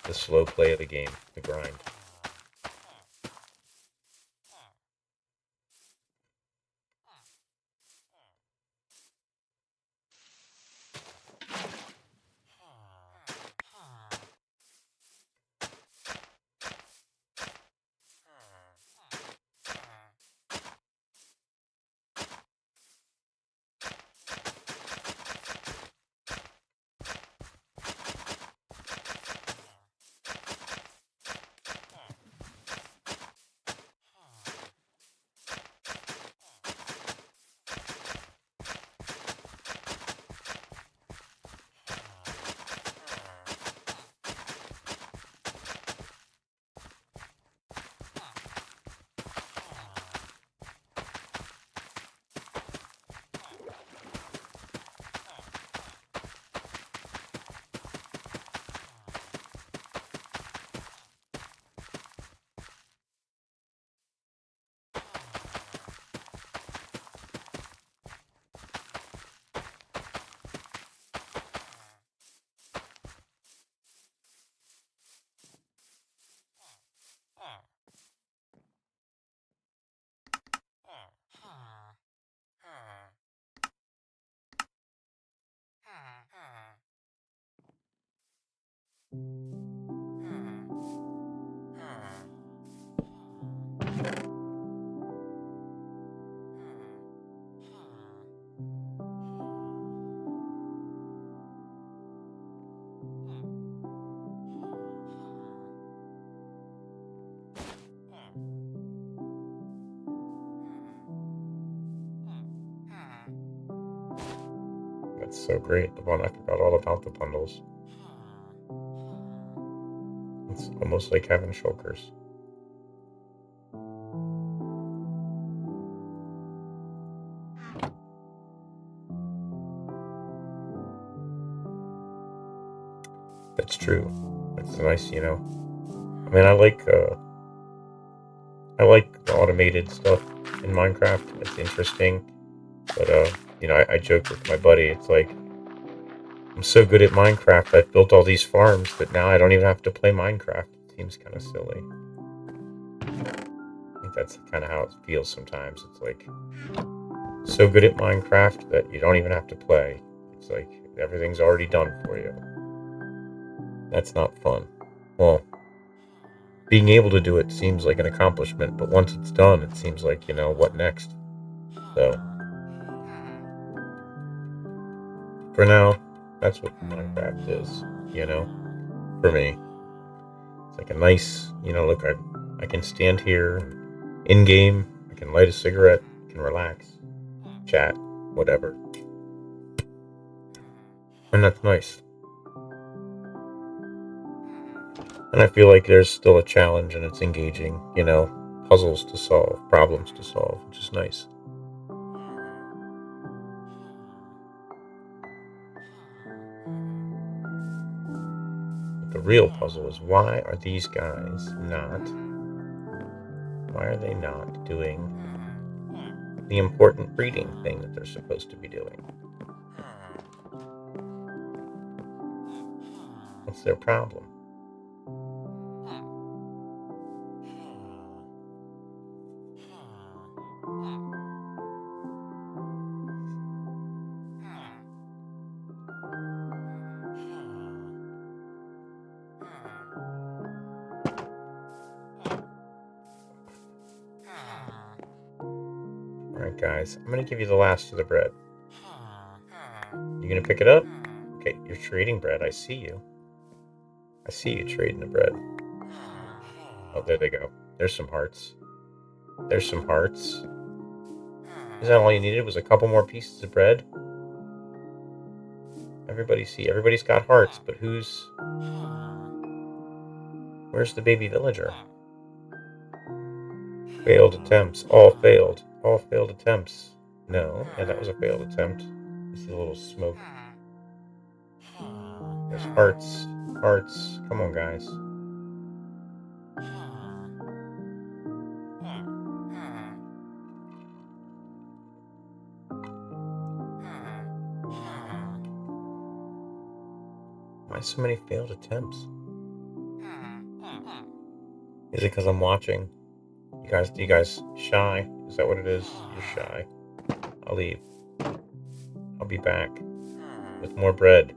[SPEAKER 2] the slow play of the game, the grind. That's so great. The one I forgot all about the bundles. It's almost like having shulkers. That's true. That's nice, I mean, I like the automated stuff in Minecraft. It's interesting, but I joked with my buddy. It's like, I'm so good at Minecraft. I've built all these farms that now I don't even have to play Minecraft. It seems kind of silly. I think that's kind of how it feels sometimes. It's like, so good at Minecraft that you don't even have to play. It's like everything's already done for you. That's not fun. Well, being able to do it seems like an accomplishment, but once it's done, it seems like, what next? So, for now, that's what Minecraft is, for me. It's like a nice, look, I can stand here in game, I can light a cigarette, I can relax, chat, whatever. And that's nice. And I feel like there's still a challenge and it's engaging, puzzles to solve, problems to solve, which is nice. But the real puzzle is, why are they not doing the important breeding thing that they're supposed to be doing? What's their problem? Alright, guys. I'm gonna give you the last of the bread. You gonna pick it up? Okay, you're trading bread. I see you. I see you trading the bread. Oh, there they go. There's some hearts. There's some hearts. Is that all you needed? Was a couple more pieces of bread? Everybody's got hearts, but where's the baby villager? Failed attempts. All failed. All failed attempts. No. Yeah, that was a failed attempt. I see a little smoke. There's hearts. Hearts. Come on, guys. Why so many failed attempts? Is it because I'm watching? You guys shy? Is that what it is? You're shy. I'll leave. I'll be back with more bread.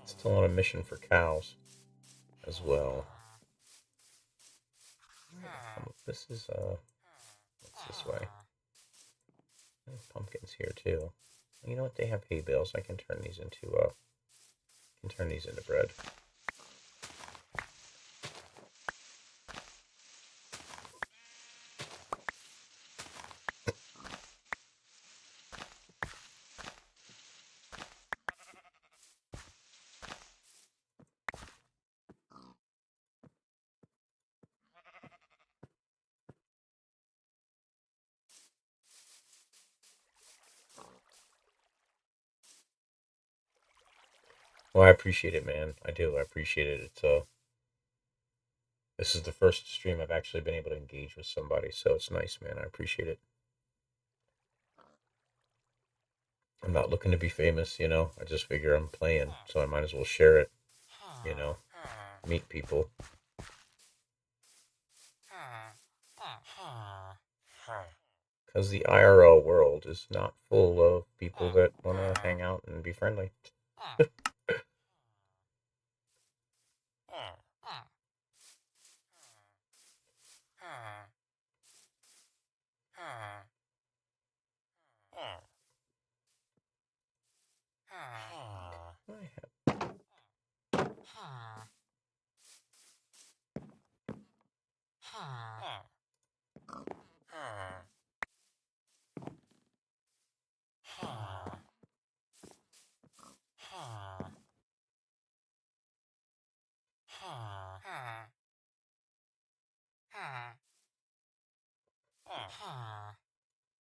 [SPEAKER 2] Still on a mission for cows as well. This is what's this way? There's pumpkins here too. You know what? They have hay bales. I can turn these into bread. Well, I appreciate it, man. I do. I appreciate it. This is the first stream I've actually been able to engage with somebody, so it's nice, man. I appreciate it. I'm not looking to be famous, I just figure I'm playing, so I might as well share it, you know, meet people. Because the IRL world is not full of people that want to hang out and be friendly.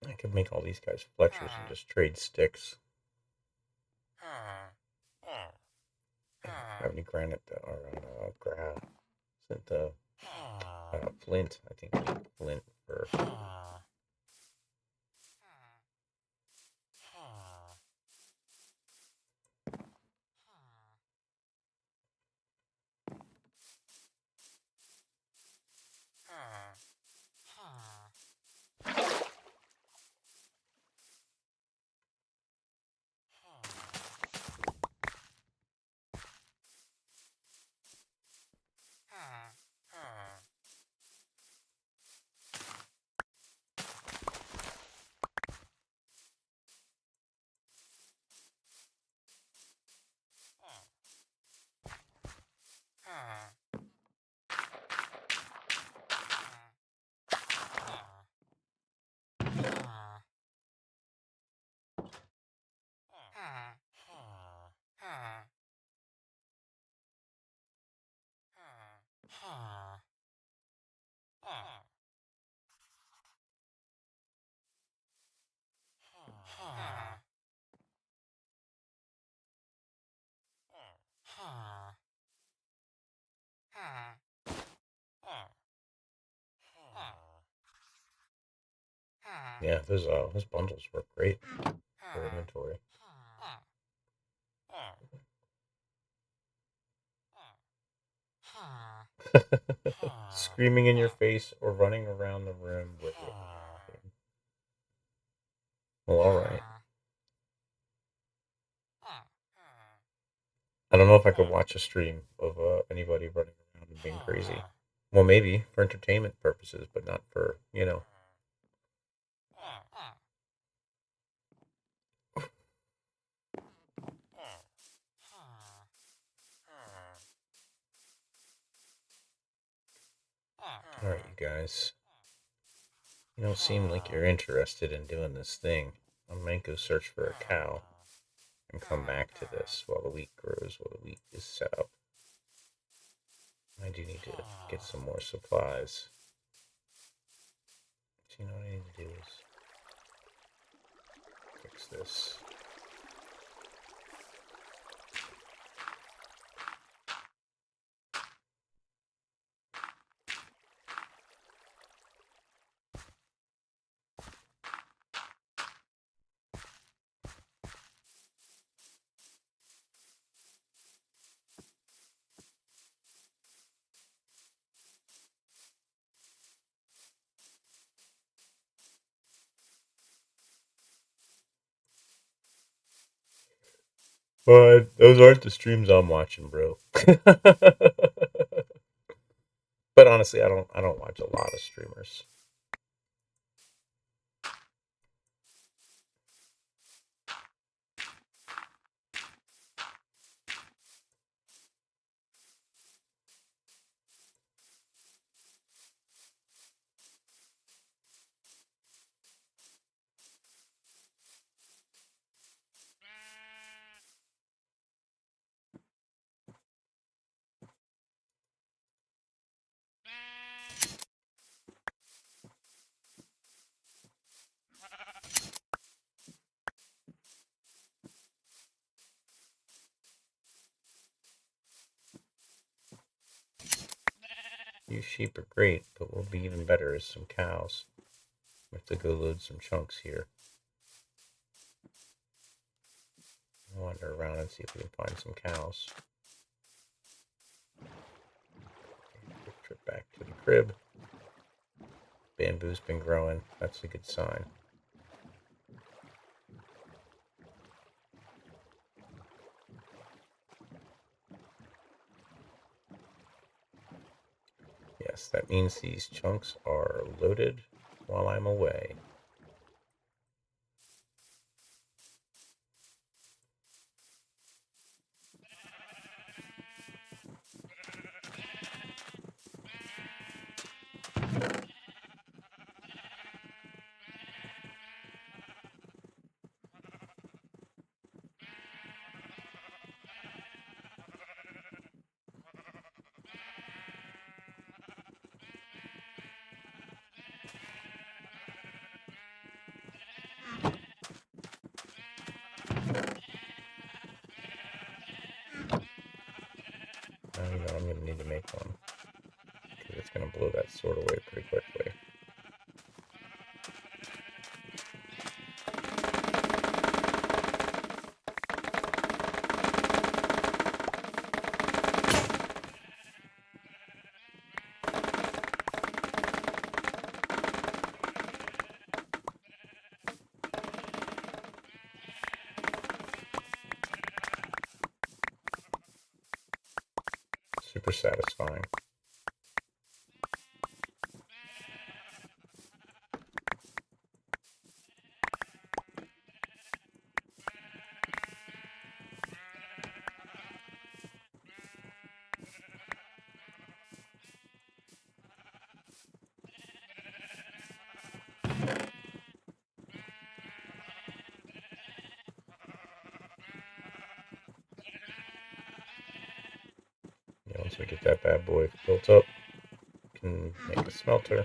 [SPEAKER 2] I could make all these guys Fletchers and just trade sticks. Have any granite or grass? Isn't flint? I think I need flint for. Yeah, those bundles work great for inventory. Screaming in your face or running around the room with it. Well, all right. don't know if I could watch a stream of anybody running around and being crazy. Well, maybe for entertainment purposes, but not for, you know. All right, you guys. You don't seem like you're interested in doing this thing. I might go search for a cow and come back to this while the wheat grows, while the wheat is set up. I do need to get some more supplies. So you know what I need to do is fix this. But those aren't the streams I'm watching, bro. But honestly, I don't watch a lot of streamers. You sheep are great, but what will be even better is some cows. We have to go load some chunks here. Wander around and see if we can find some cows. Quick trip back to the crib. Bamboo's been growing. That's a good sign. Yes, that means these chunks are loaded while I'm away. Now you know I'm going to need to make one, because it's going to blow that sword away pretty quickly. Super satisfying. Yeah, once we get that bad boy built up, we can make a smelter.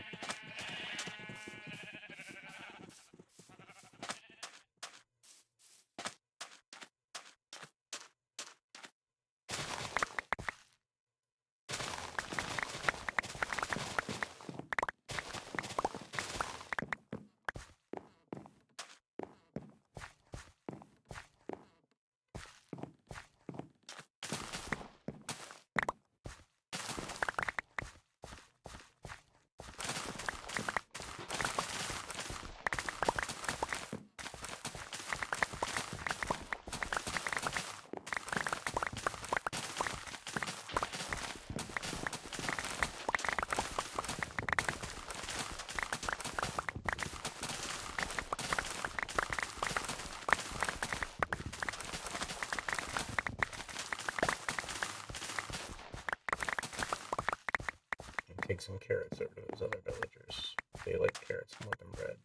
[SPEAKER 2] take some carrots over to those other villagers. They like carrots more than bread.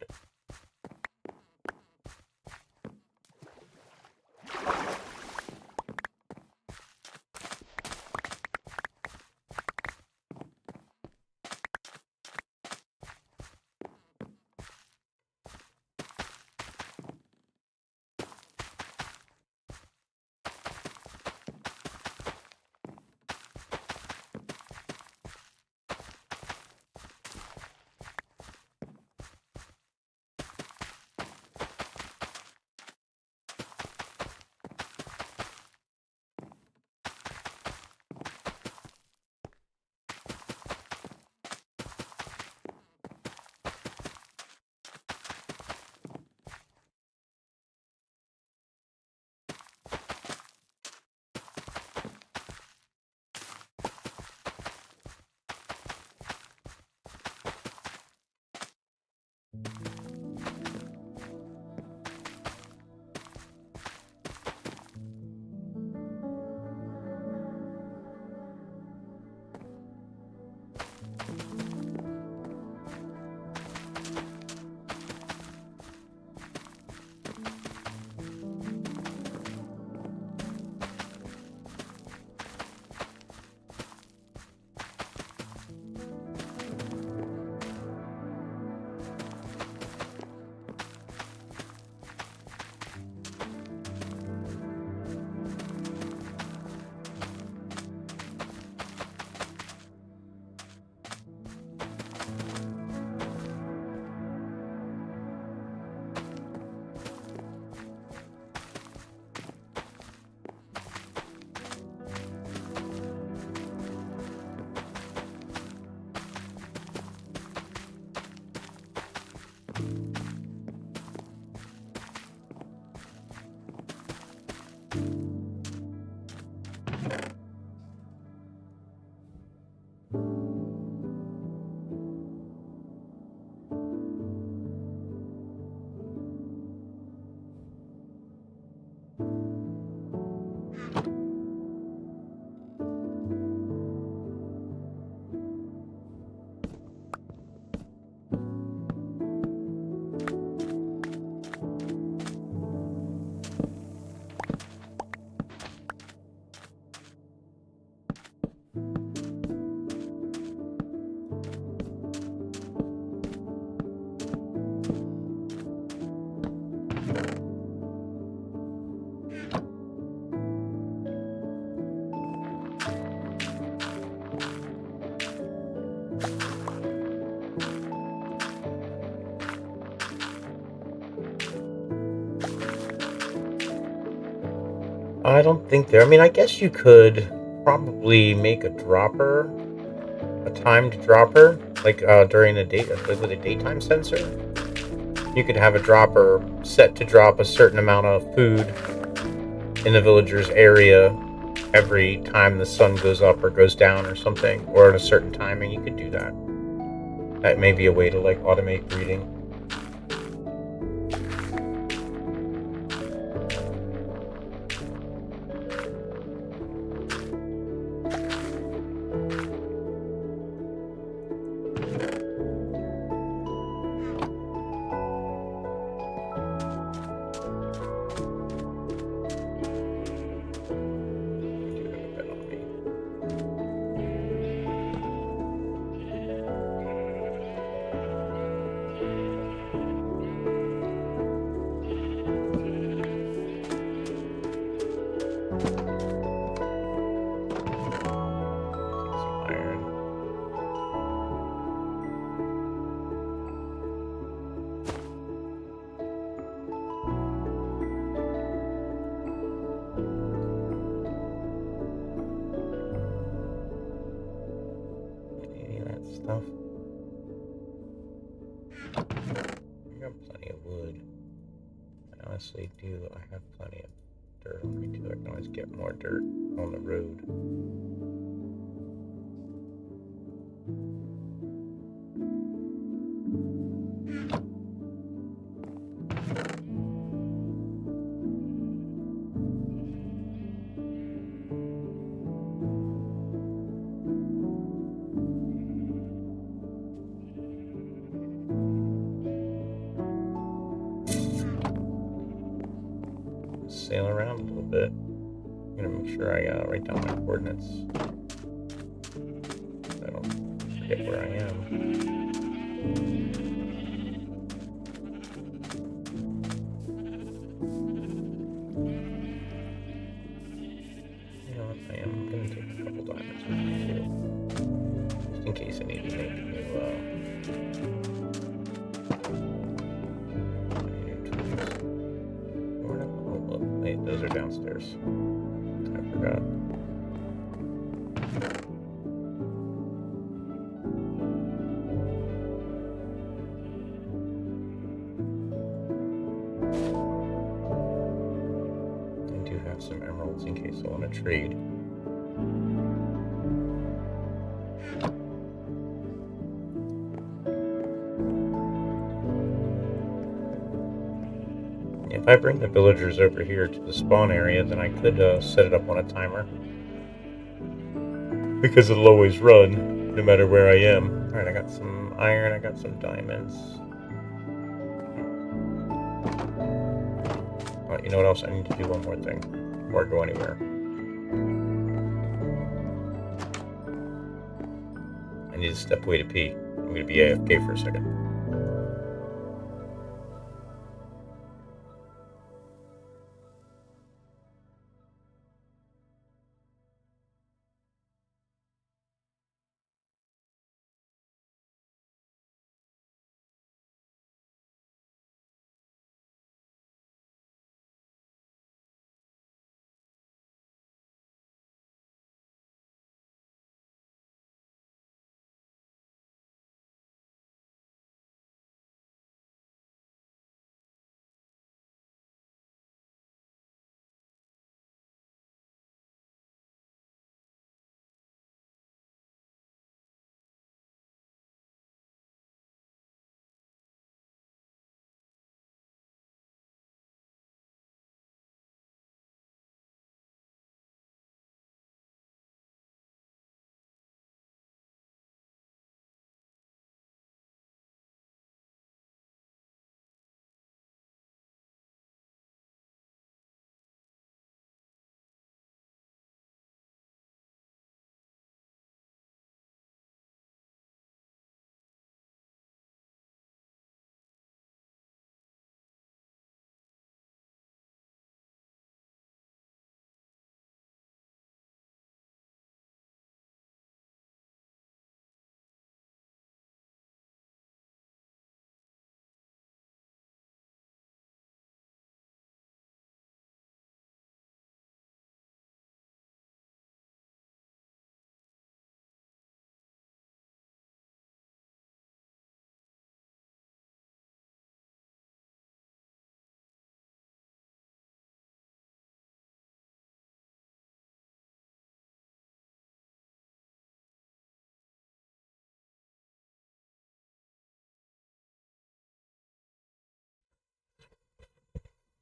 [SPEAKER 2] I don't think there. I mean, I guess you could probably make a dropper, a timed dropper, like during the day with a daytime sensor. You could have a dropper set to drop a certain amount of food in the villager's area every time the sun goes up or goes down or something, or at a certain timing. You could do that. That may be a way to like automate breeding. Do have a bed on me. Take some iron. Any of that stuff. I got plenty of wood. I honestly do. I have plenty of dirt on me too. I can always get more dirt on the road. sail around a little bit. I'm gonna make sure I write down my coordinates so I don't forget where I am. You know what? I'm gonna take a couple diamonds with me too, just in case I need to make new tools. Oh, look, wait, those are downstairs. I forgot. I do have some emeralds in case I want to trade. If I bring the villagers over here to the spawn area, then I could set it up on a timer, because it'll always run no matter where I am. Alright, I got some iron, I got some diamonds. Oh, you know what else? I need to do one more thing before I go anywhere. I need to step away to pee. I'm going to be AFK for a second.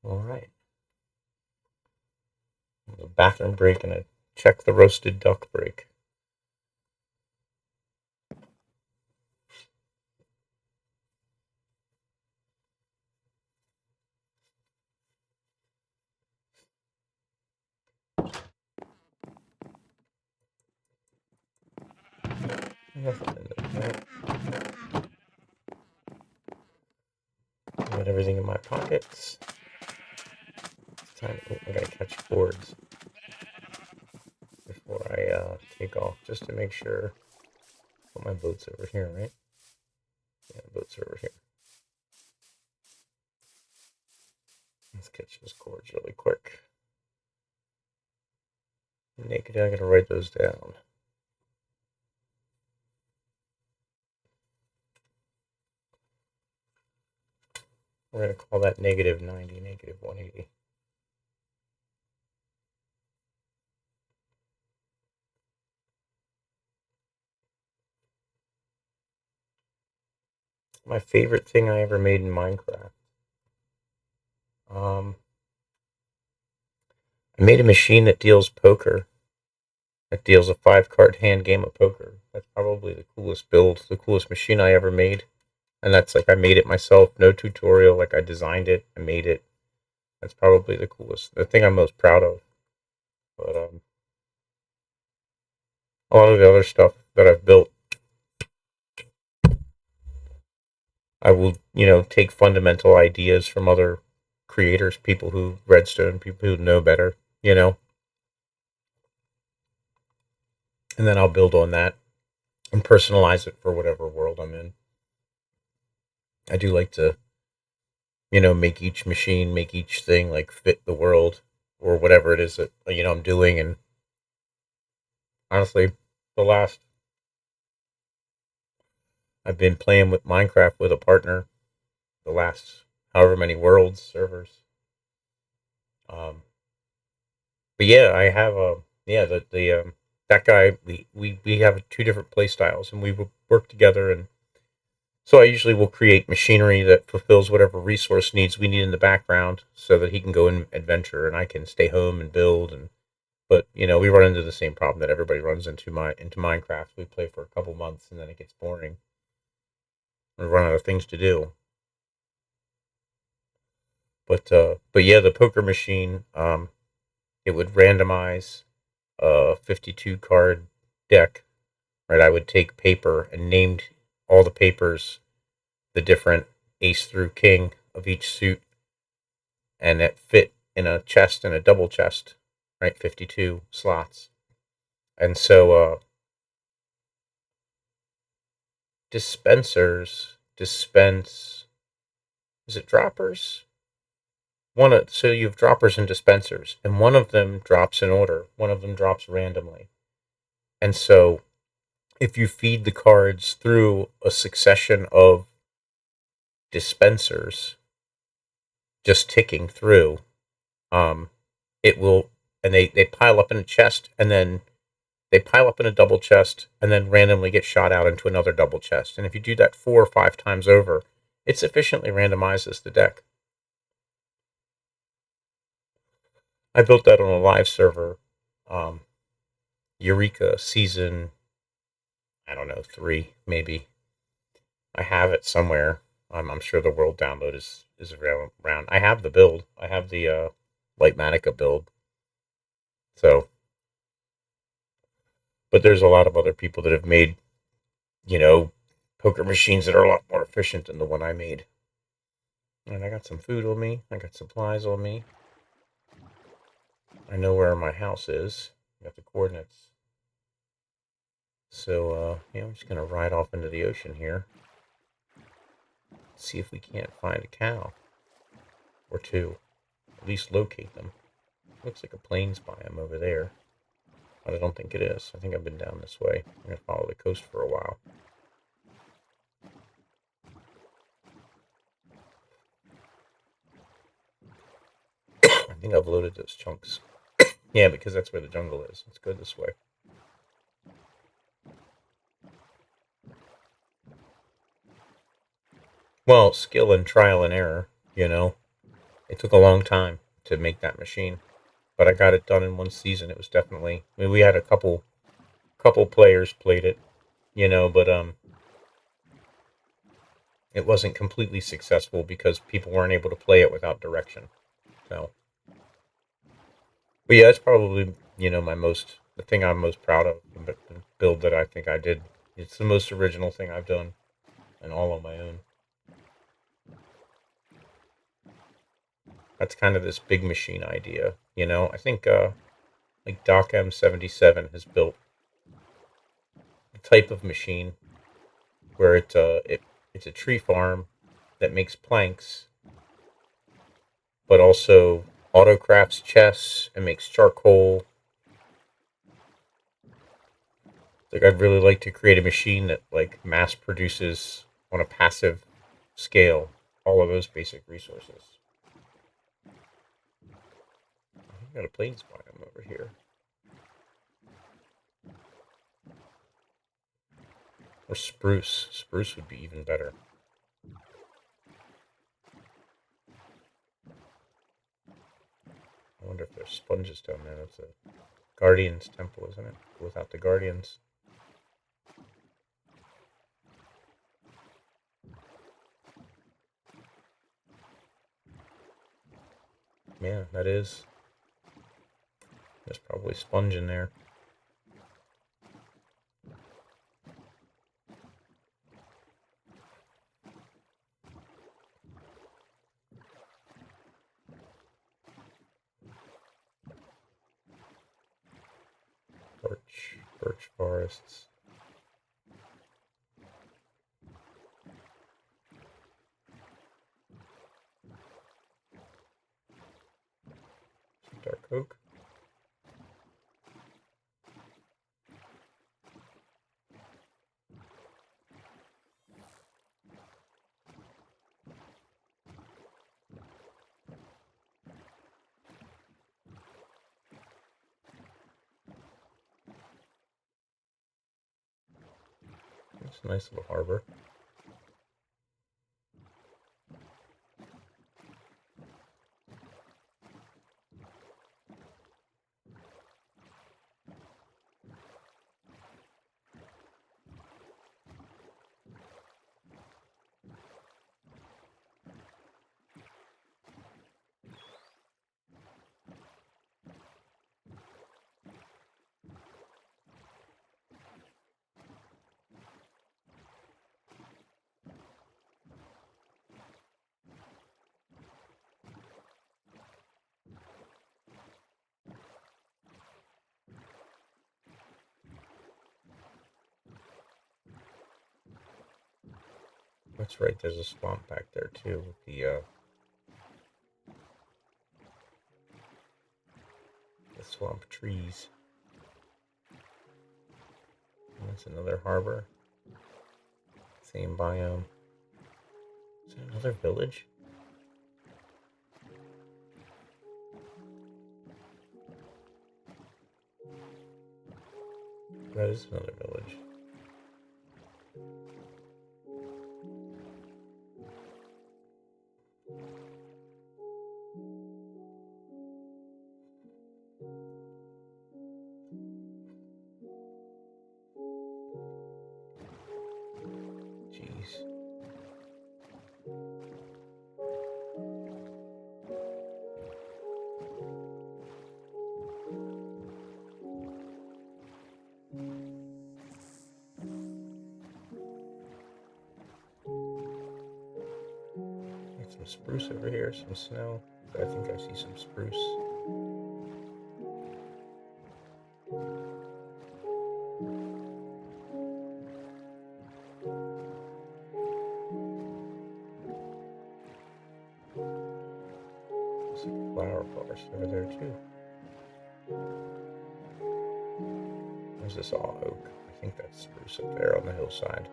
[SPEAKER 2] Alright. The bathroom break and a check the roasted duck break. Nothing in there. Got everything in my pockets. It's time. I gotta catch boards before I take off, just to make sure. Well, my boat's over here, right? Yeah, the boat's over here. Let's catch those cords really quick. Naked, I gotta write those down. We're gonna call that negative 90, negative 180. My favorite thing I ever made in Minecraft. I made a machine that deals poker. That deals a 5-card hand game of poker. That's probably the coolest build, the coolest machine I ever made. And that's like, I made it myself, no tutorial. Like, I designed it, I made it. That's probably the thing I'm most proud of. But a lot of the other stuff that I've built, I will, take fundamental ideas from other creators, people who Redstone, people who know better, and then I'll build on that and personalize it for whatever world I'm in. I do like to, make each machine, make each thing like fit the world or whatever it is that, I'm doing. And honestly, the last, I've been playing with Minecraft with a partner, the last however many worlds, servers. Um, but yeah, I have, yeah, that guy, we have two different play styles and we will work together. And so I usually will create machinery that fulfills whatever resource needs we need in the background so that he can go and adventure and I can stay home and build. And but we run into the same problem that everybody runs into Minecraft. We play for a couple months and then it gets boring. We run out of things to do. But yeah, the poker machine, it would randomize a 52 card deck. Right, I would take paper and named all the papers the different ace through king of each suit, and it fit in a chest and a double chest, right? 52 slots. And so dispensers dispense, is it droppers? So you have droppers and dispensers, and one of them drops in order, one of them drops randomly. And so if you feed the cards through a succession of dispensers just ticking through, um, it will, and they pile up in a chest, and then they pile up in a double chest, and then randomly get shot out into another double chest. And if you do that 4 or 5 times over, it sufficiently randomizes the deck. I built that on a live server, um, Eureka season, I don't know, 3 maybe. I have it somewhere. I'm sure the world download is around. I have the build. I have the Lightmatica build. So, but there's a lot of other people that have made, you know, poker machines that are a lot more efficient than the one I made. And I got some food on me. I got supplies on me. I know where my house is. I got the coordinates. So, yeah, I'm just going to ride off into the ocean here. See if we can't find a cow. Or two. At least locate them. Looks like a plains biome over there. But I don't think it is. I think I've been down this way. I'm going to follow the coast for a while. I think I've loaded those chunks. Yeah, because that's where the jungle is. Let's go this way. Well, skill and trial and error. It took a long time to make that machine, but I got it done in one season. It was definitely. I mean, we had a couple players played it, but it wasn't completely successful because people weren't able to play it without direction. So, but yeah, it's probably the thing I'm most proud of, the build that I think I did. It's the most original thing I've done, and all on my own. That's kind of this big machine idea. I think like Doc M77 has built a type of machine where it's a tree farm that makes planks, but also autocrafts chests and makes charcoal. Like I'd really like to create a machine that like mass produces on a passive scale all of those basic resources. I've got a plains biome over here. Or spruce. Spruce would be even better. I wonder if there's sponges down there. That's a Guardian's temple, isn't it? Without the Guardians. Yeah, that is. There's probably sponge in there. Birch forests. Some dark oak. It's a nice little harbor. That's right, there's a swamp back there too with the swamp trees. And that's another harbor. Same biome. Is that another village? That is another village. Jeez. Got some spruce over here, some snow. I think I see some spruce. There's a flower forest over there too. There's this all oak. I think that's spruce up there on the hillside.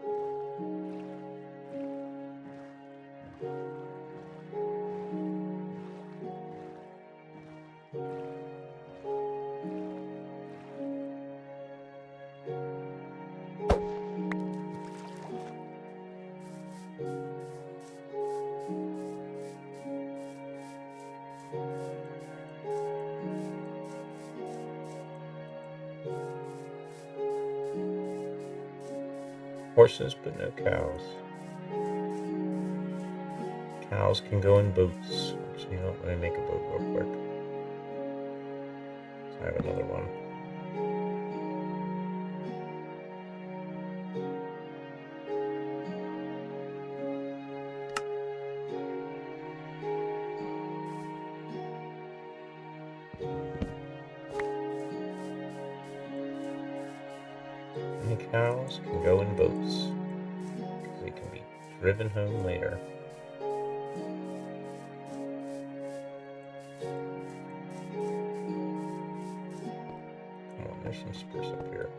[SPEAKER 2] Horses, but no cows. Cows can go in boats. Actually, let me make a boat real quick. So I have another one. And cows can go in boats. They can be driven home later. Oh, there's some spruce up here.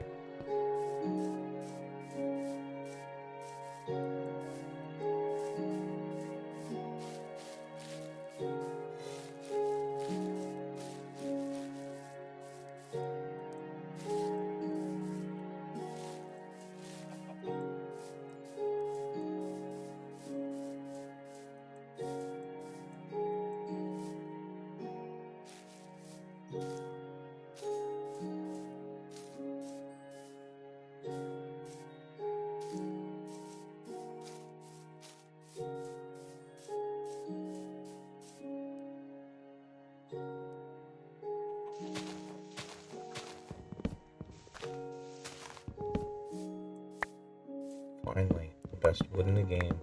[SPEAKER 2] Finally, the best wood in the game.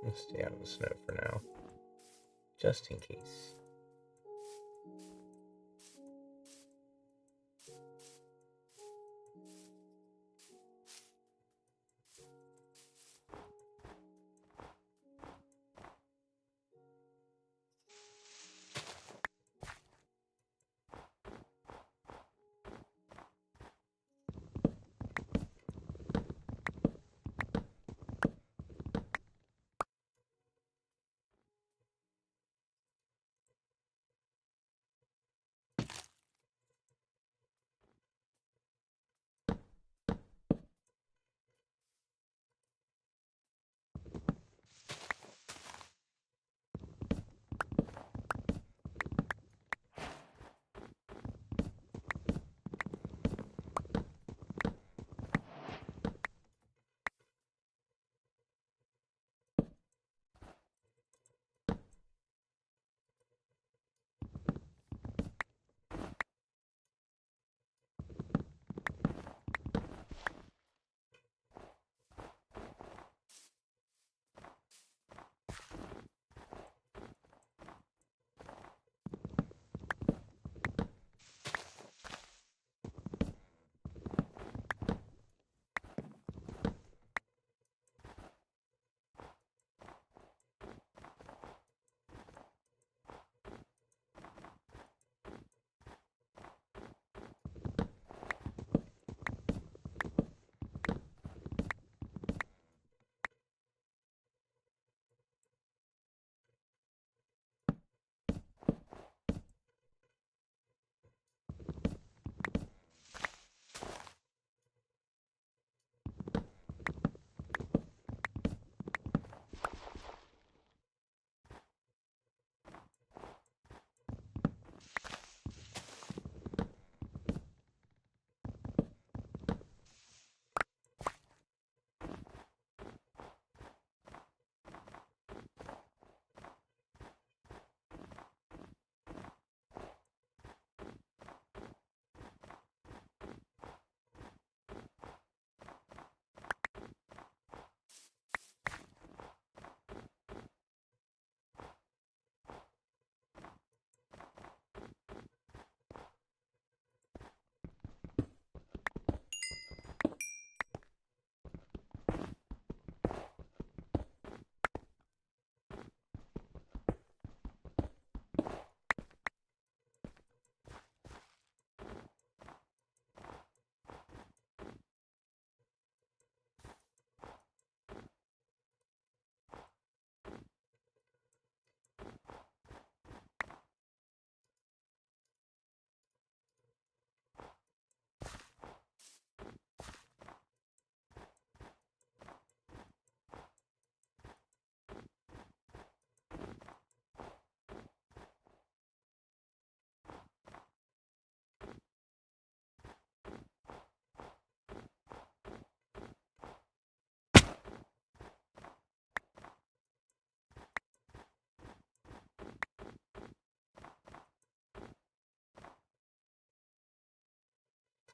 [SPEAKER 2] Let's stay out of the snow for now, just in case.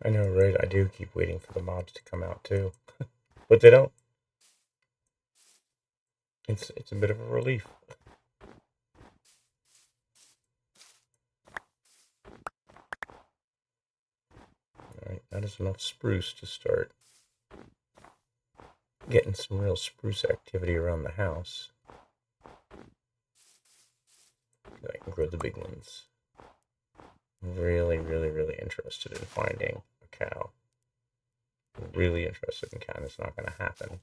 [SPEAKER 2] I know, right? I do keep waiting for the mods to come out too, but they don't. It's a bit of a relief. All right, that is enough spruce to start getting some real spruce activity around the house. I can grow the big ones. I'm really, really, really interested in finding a cow. I'm really interested in cow. It's not going to happen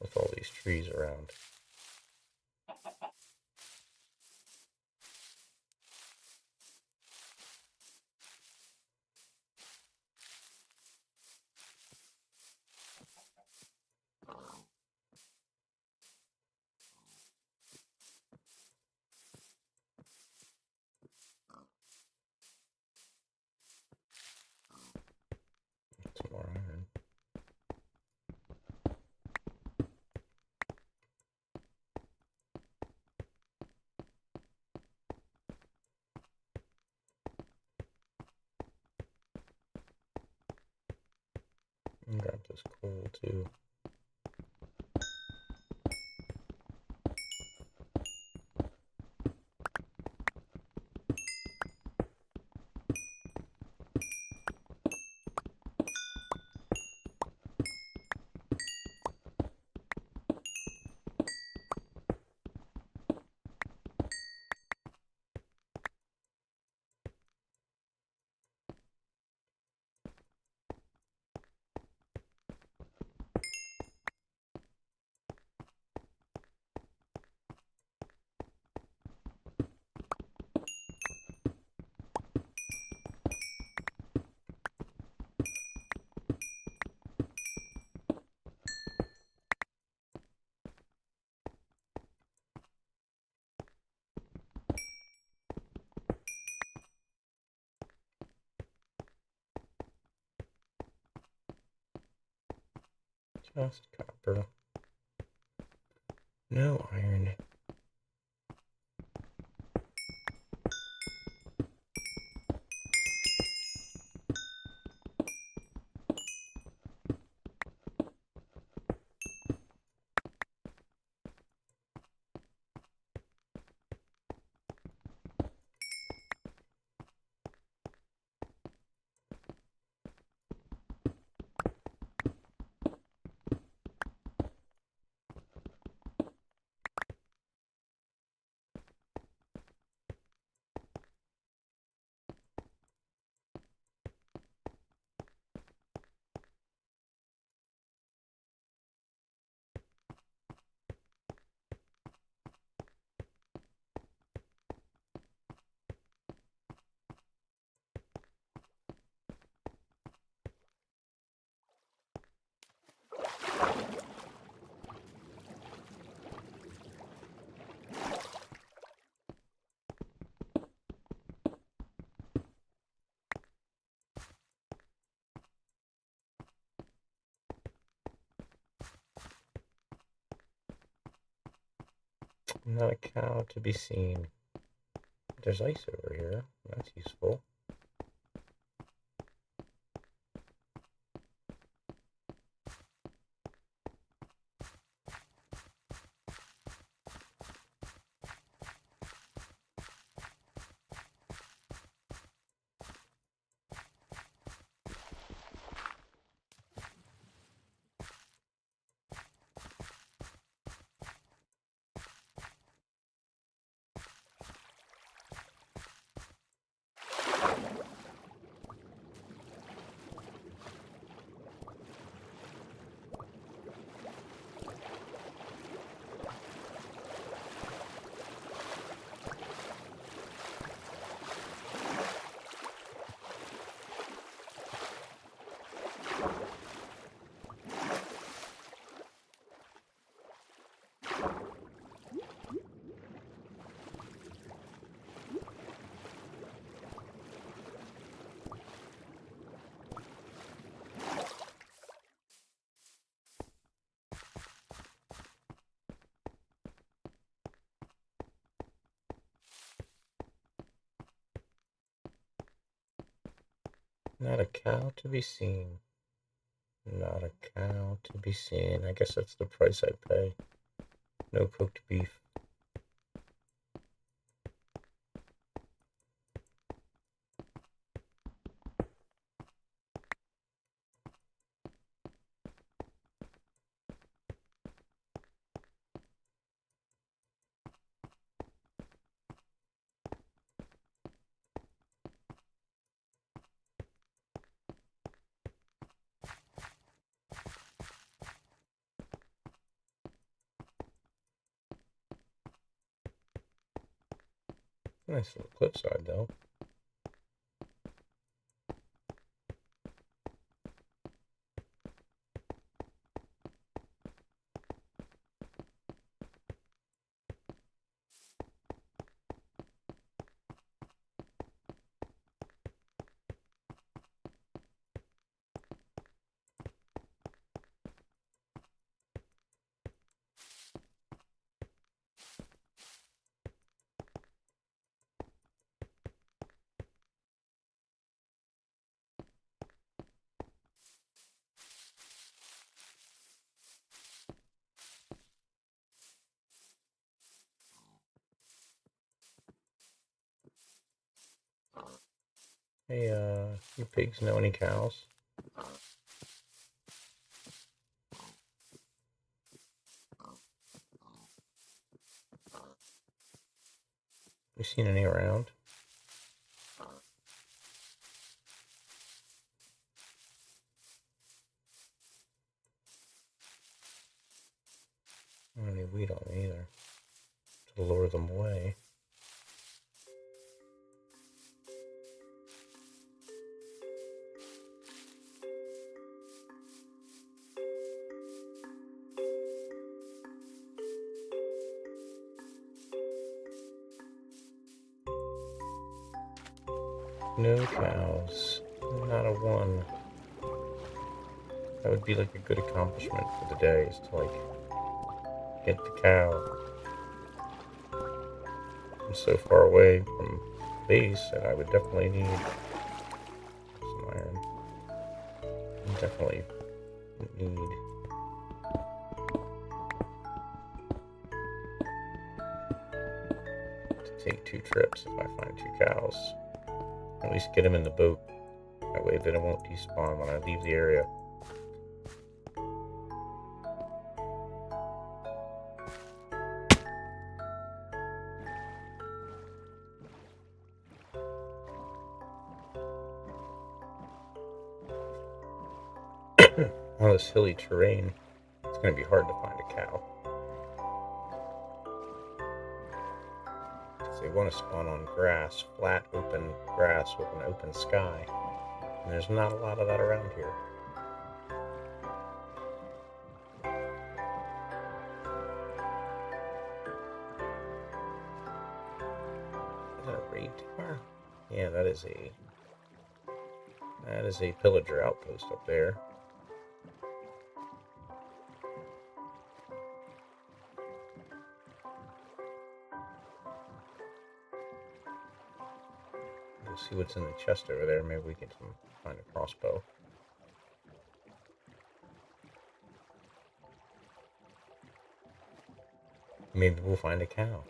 [SPEAKER 2] with all these trees around. Some more Grab this coal too. Just copper. No iron. Not a cow to be seen. There's ice over here. That's useful. Not a cow to be seen. Not a cow to be seen. I guess that's the price I pay. No cooked beef. Nice little cliffside though. Hey, you pigs know any cows? You seen any around? I don't need wheat on me either. To lure them away. No cows. Not a one. That would be like a good accomplishment for the day, is to like get the cow. I'm so far away from base that I would definitely need some iron. Definitely need to take 2 trips if I find 2 cows. At least get them in the boat. That way they won't despawn when I leave the area. On this hilly terrain, it's going to be hard to find a cow. Because they want to spawn on grass, flat, open grass with an open sky. And there's not a lot of that around here. Is that a raid tower? Yeah, that is a pillager outpost up there. We'll see what's in the chest over there. Maybe we can find a crossbow. Maybe we'll find a cow.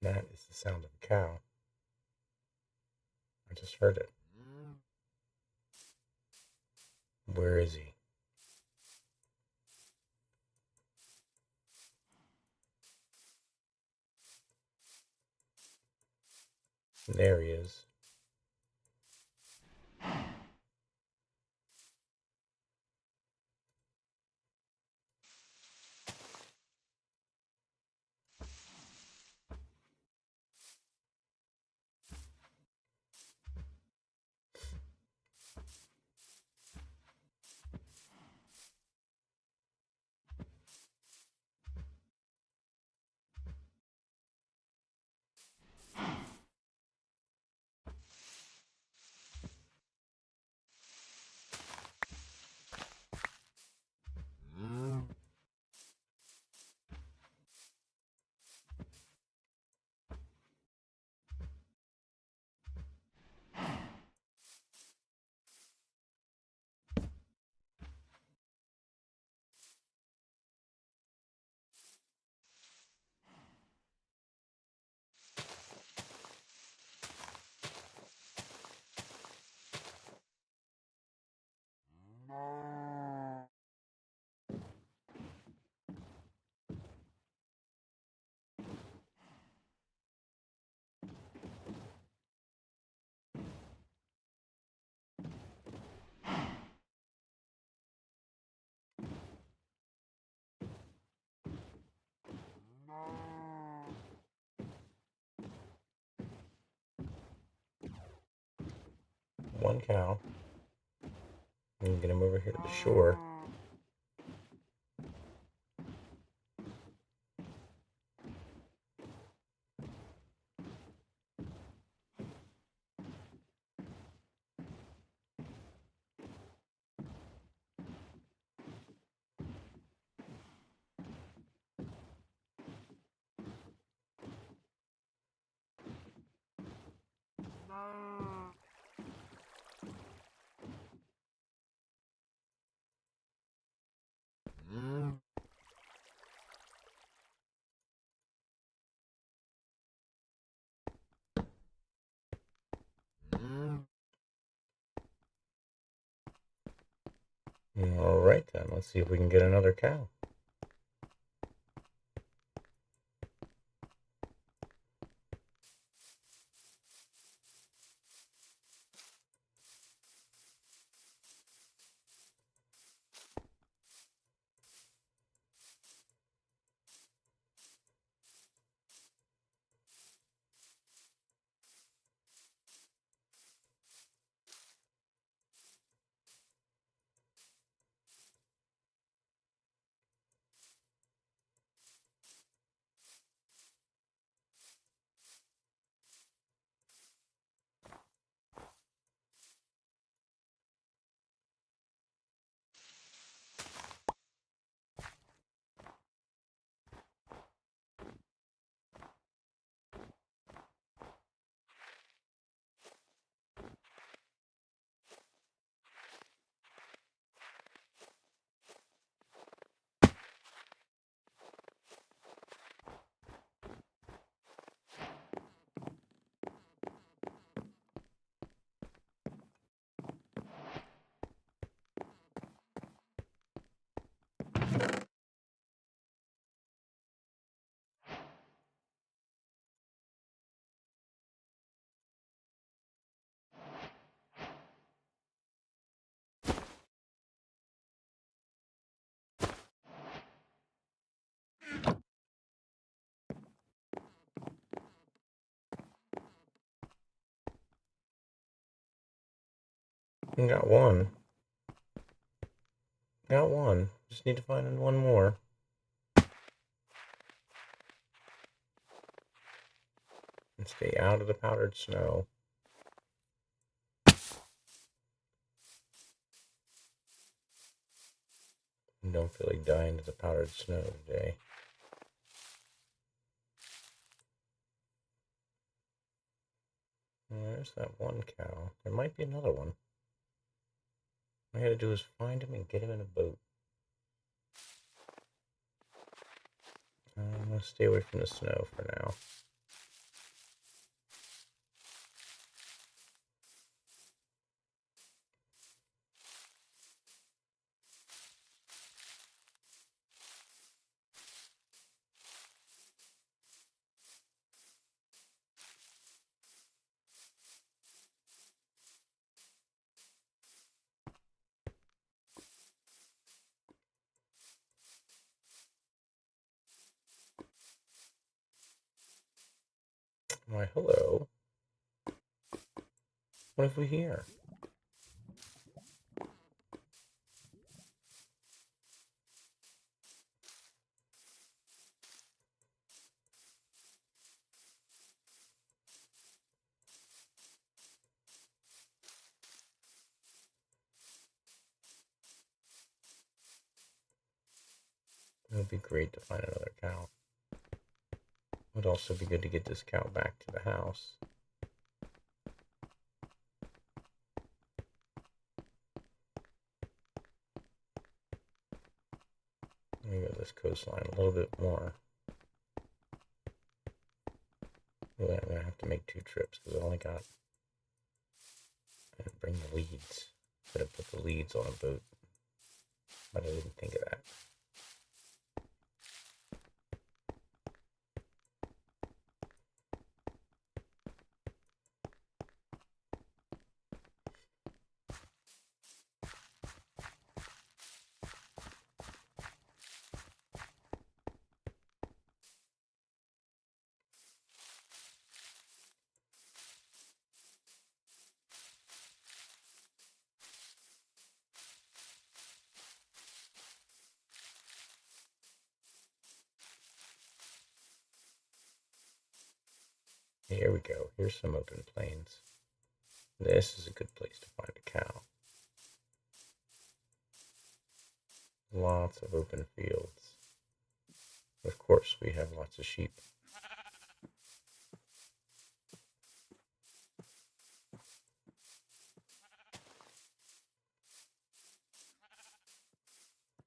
[SPEAKER 2] That is the sound of a cow. I just heard it. Where is he? There he is. One cow. And get him over here to the shore. All right then, let's see if we can get another cow. We got one. Got one. Just need to find one more. And stay out of the powdered snow. Don't feel like dying to the powdered snow today. There's that one cow. There might be another one. All I gotta do is find him and get him in a boat. I'm gonna stay away from the snow for now. Why, hello. What have we here? It would be great to find another cow. It would also be good to get this cow back to the house. Let me go this coastline a little bit more. Really, I'm going to have to make 2 trips because I only got... I bring the leads. Could have put the leads on a boat, but I didn't think of that. Here we go. Here's some open plains. This is a good place to find a cow. Lots of open fields. Of course, we have lots of sheep.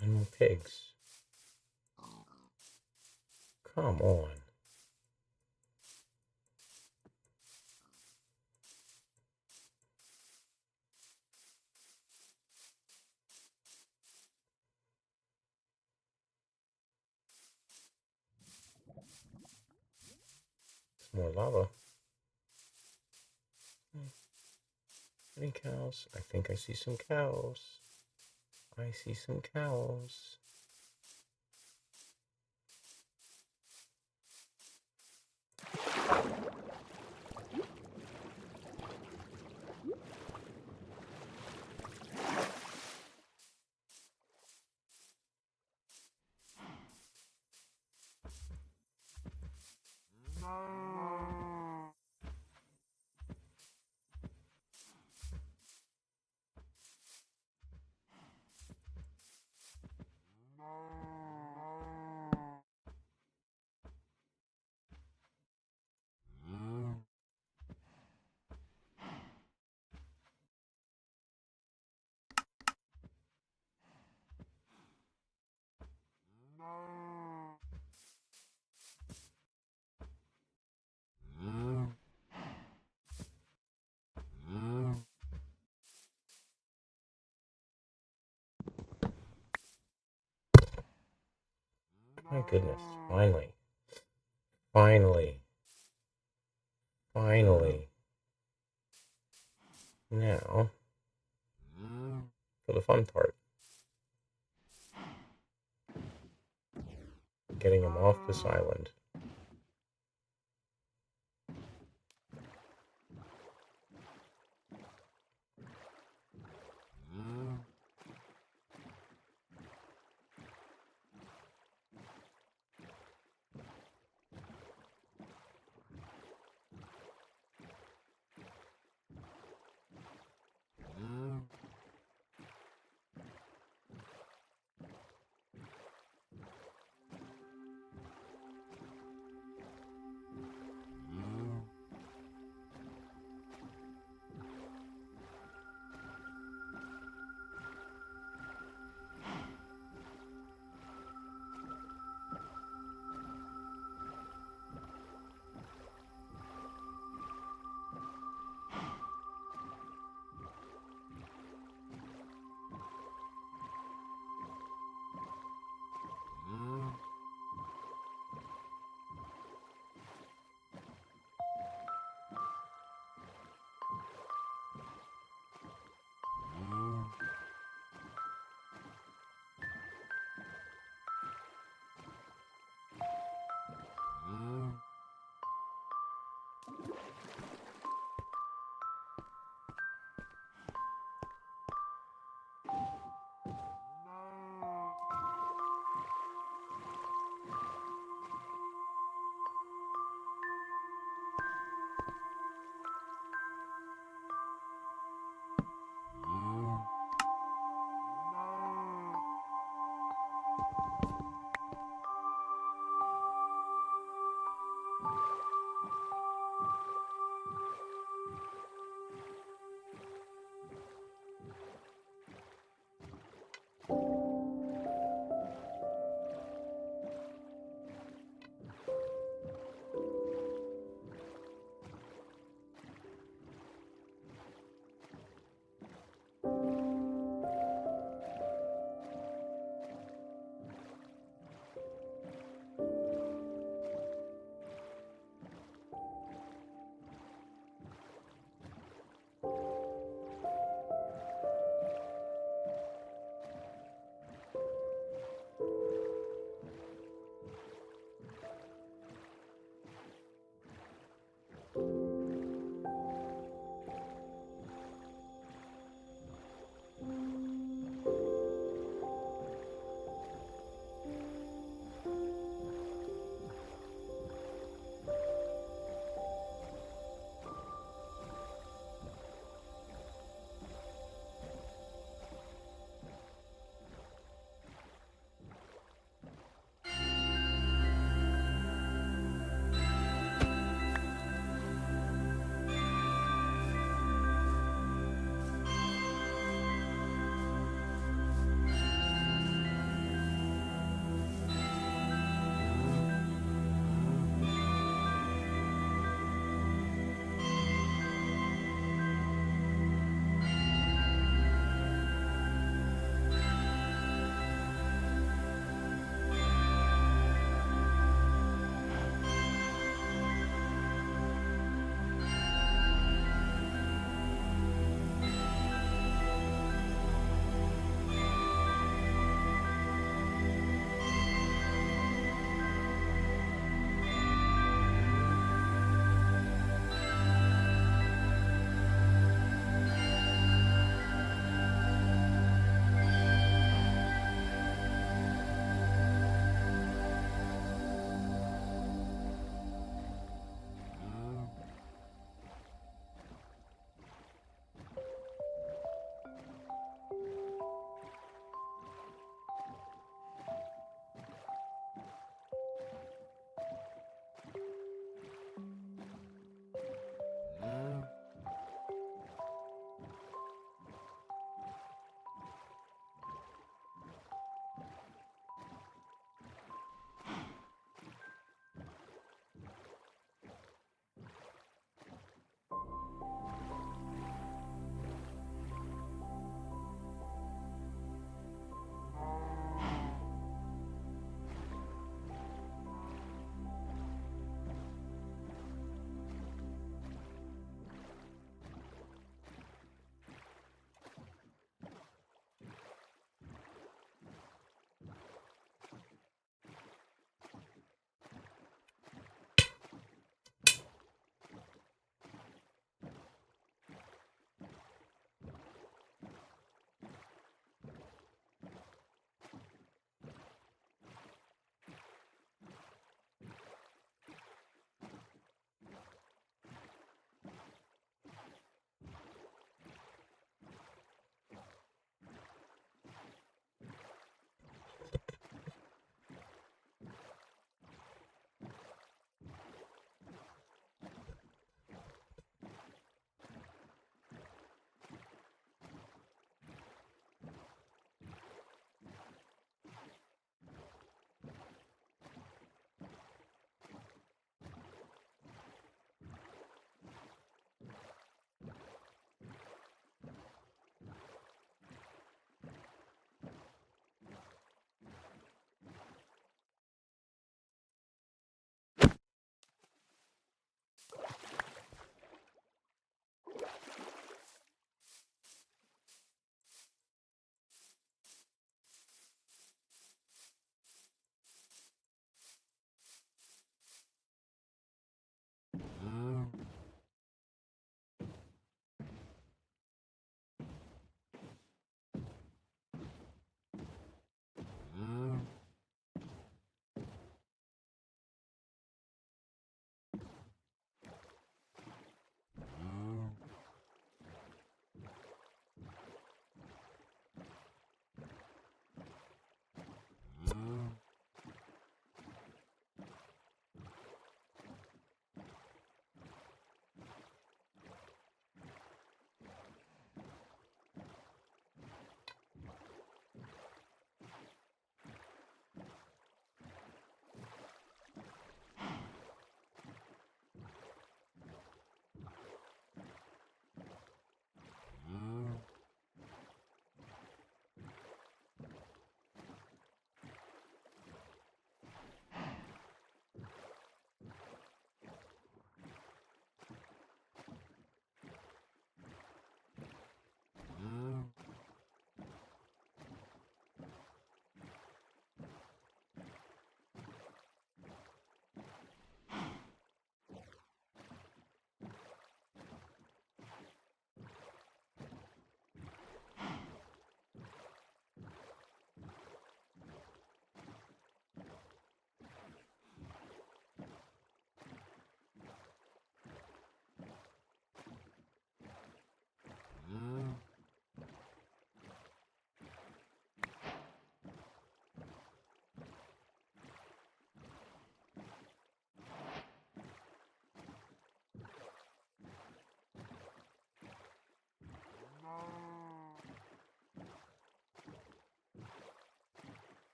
[SPEAKER 2] And more pigs. Come on. Some more lava. Any cows? I think I see some cows. I see some cows. My goodness, finally. Finally. Finally. Now, for the fun part. Getting him off this island.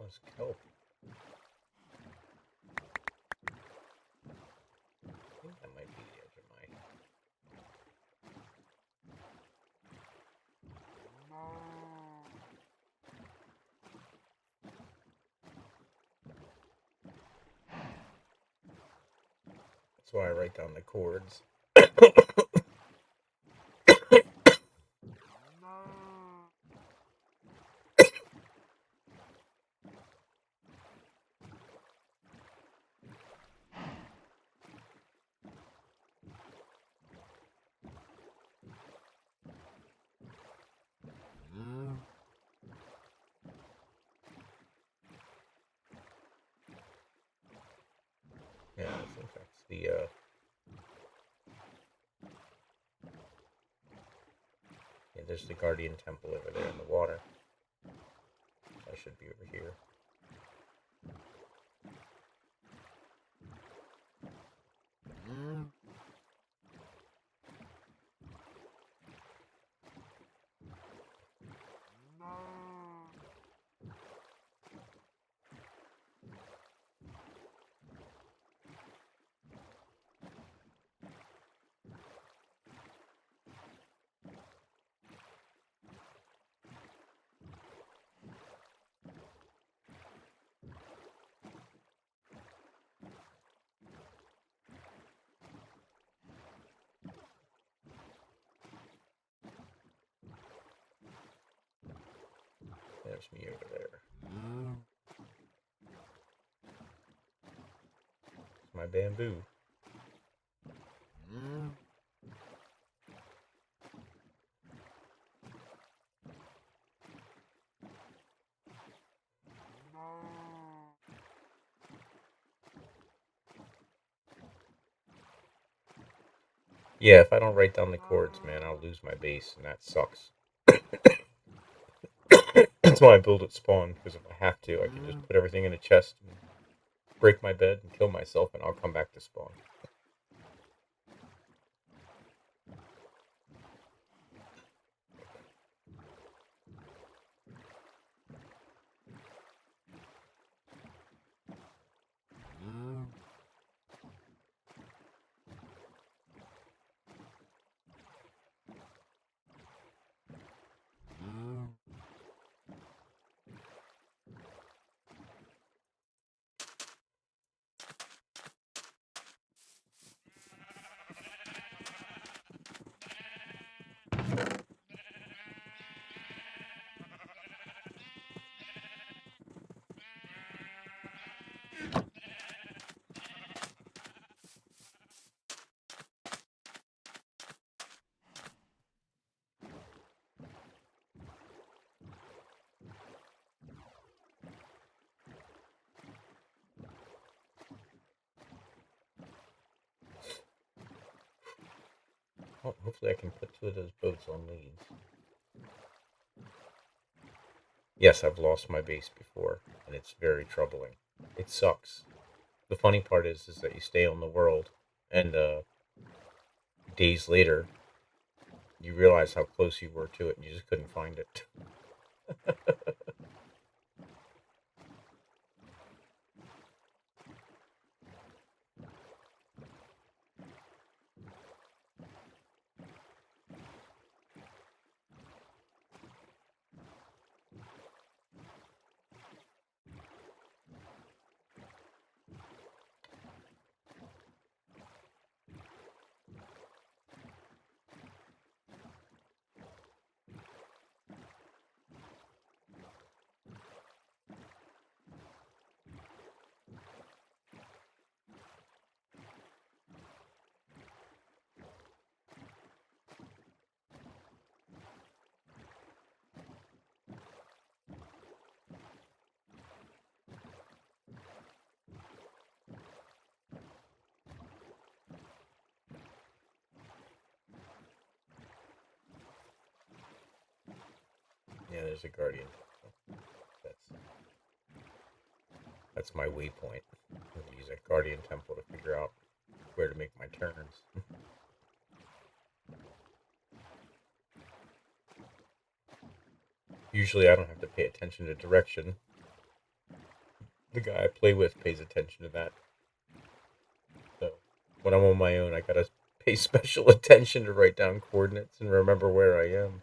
[SPEAKER 2] Let's kelp. I think that might be the edge of my. That's why I write down the chords. Yeah, I think that's the yeah, there's the guardian temple over there in the water. I should be over here. There's me over there. It's my bamboo. Yeah, if I don't write down the chords, man, I'll lose my base, and that sucks. That's why I build at spawn, because if I have to, I can just put everything in a chest and break my bed and kill myself, and I'll come back to spawn. Oh, hopefully I can put two of those boats on leads. Yes, I've lost my base before, and it's very troubling. It sucks. The funny part is that you stay on the world, and days later, you realize how close you were to it, and you just couldn't find it. Yeah, there's a guardian. That's that's my waypoint. I'm gonna use that guardian temple to figure out where to make my turns. Usually, I don't have to pay attention to direction. The guy I play with pays attention to that. So when I'm on my own, I gotta pay special attention to write down coordinates and remember where I am.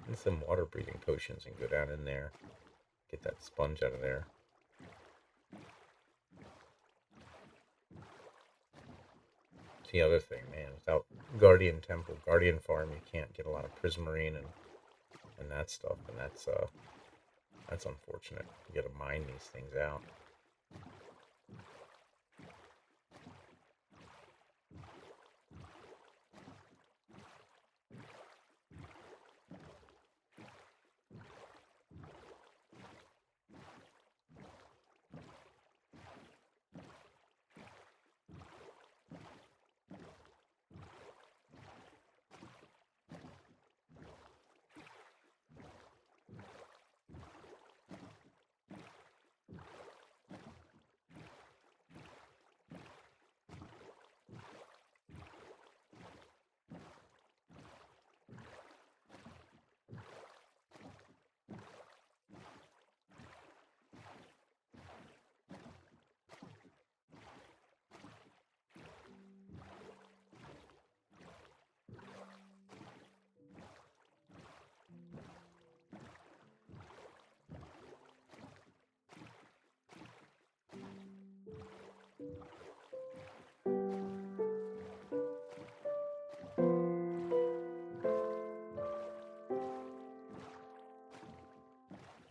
[SPEAKER 2] And some water breathing potions and go down in there. Get that sponge out of there. It's the other thing, man. Without Guardian Temple, Guardian Farm, you can't get a lot of prismarine and that stuff, and that's unfortunate. You gotta mine these things out.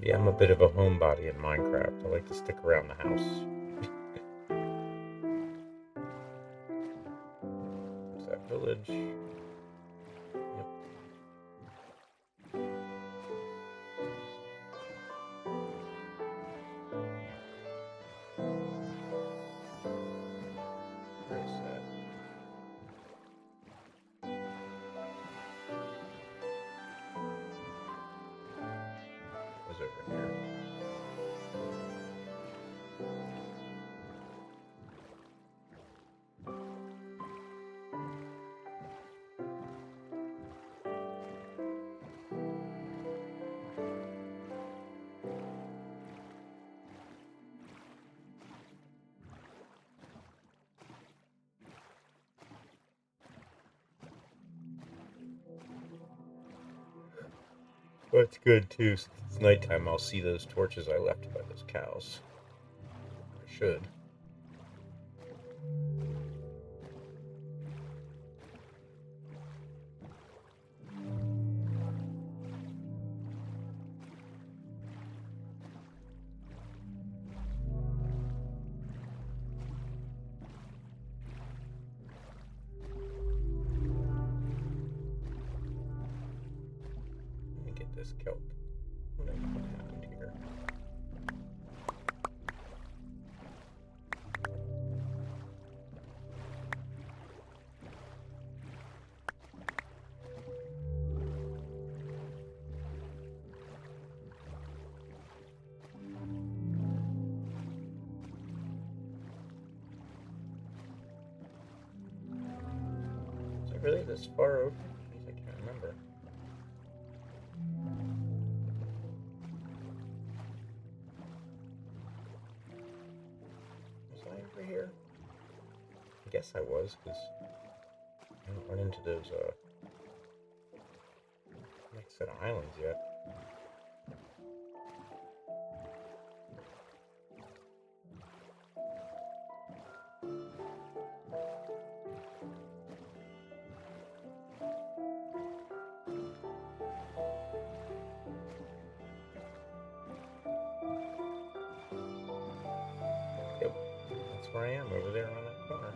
[SPEAKER 2] Yeah, I'm a bit of a homebody in Minecraft. I like to stick around the house. There's that village. Yep. Where is that? It was over here. Well, it's good too. Since it's nighttime, I'll see those torches I left by those cows. I should. Let me get this kelp. What happened here? really this far over? Jeez, I can't remember. Was I over here? I guess I was, because I haven't run into those next set of islands yet. Yep, that's where I am, over there around that corner.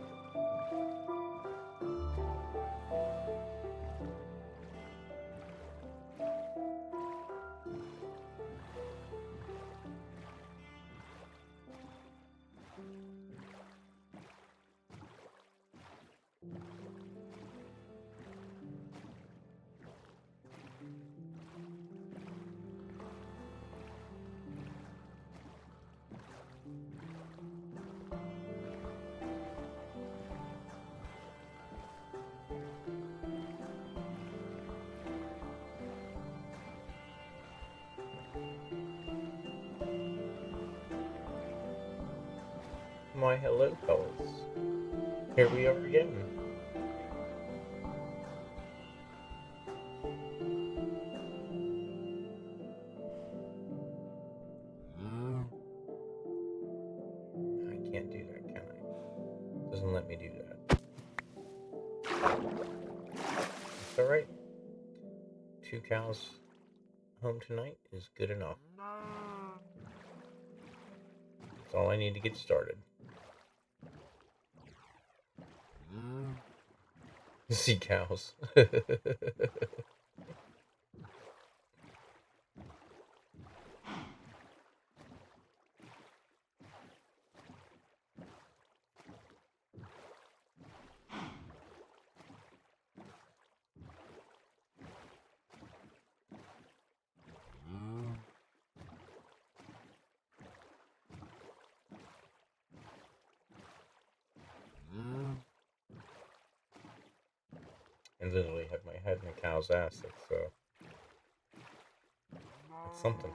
[SPEAKER 2] Why, hello, fellas. Here we are again. I can't do that, can I? Doesn't let me do that. It's alright. 2 cows home tonight is good enough. That's all I need to get started. Sea cows. And literally have my head in a cow's ass. That's something.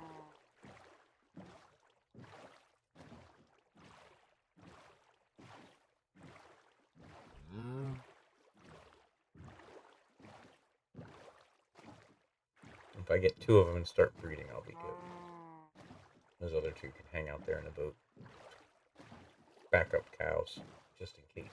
[SPEAKER 2] If I get 2 of them and start breeding, I'll be good. Those other 2 can hang out there in the boat. Backup cows, just in case.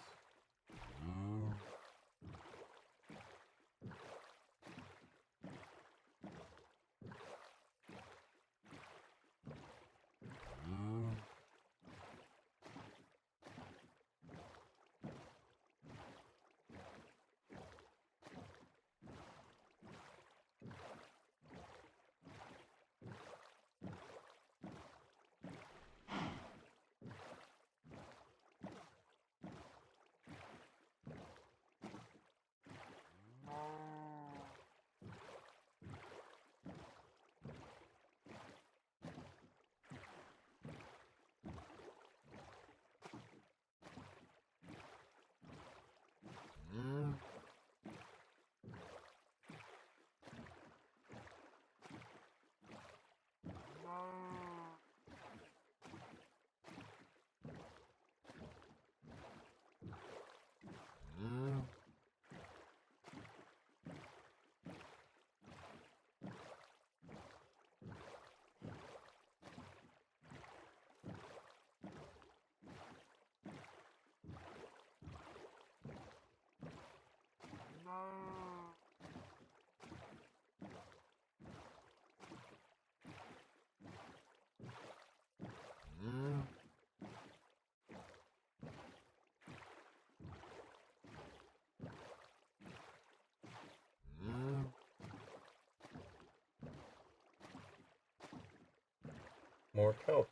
[SPEAKER 2] More kelp.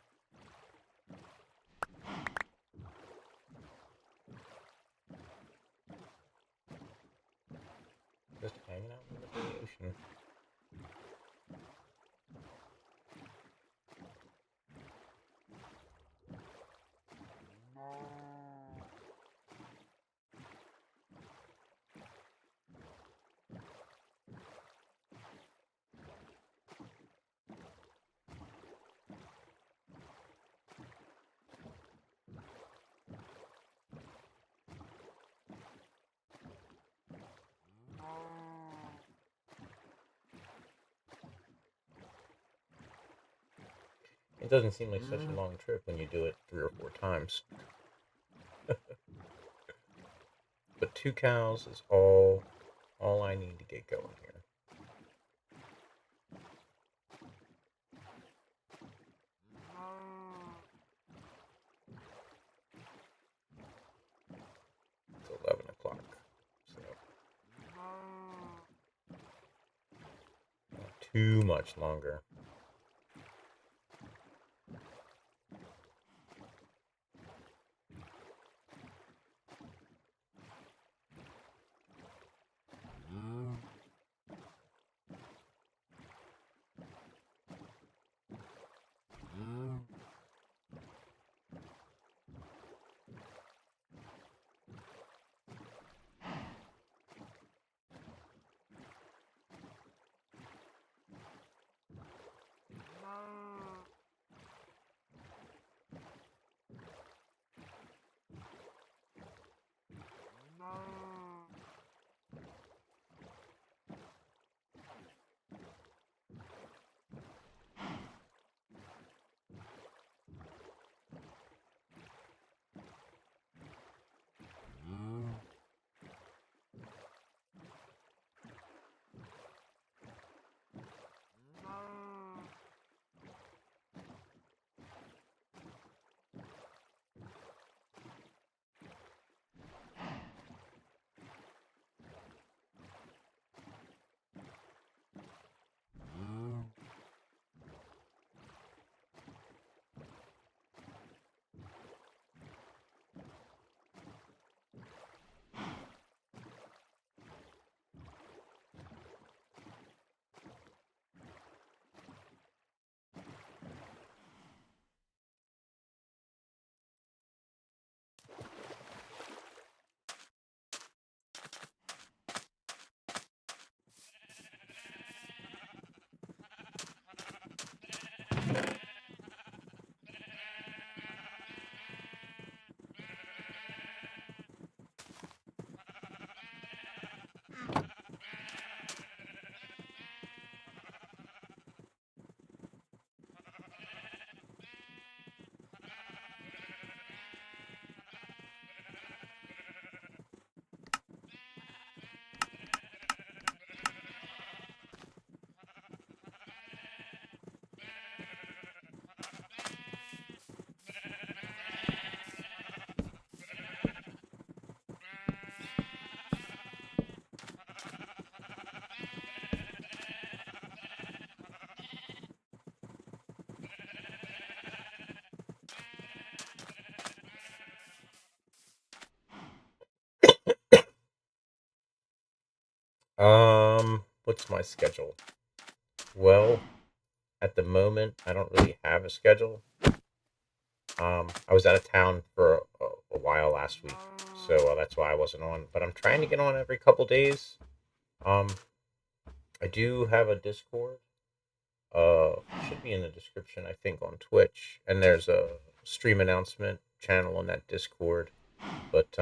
[SPEAKER 2] Just hanging out in the ocean. It doesn't seem like such a long trip when you do it 3 or 4 times. But 2 cows is all I need to get going here. It's 11 o'clock. So not too much longer. What's my schedule? Well, at the moment, I don't really have a schedule. I was out of town for a while last week, so that's why I wasn't on. But I'm trying to get on every couple days. Um, I do have a Discord. Should be in the description, I think, on Twitch, and there's a stream announcement channel on that Discord. But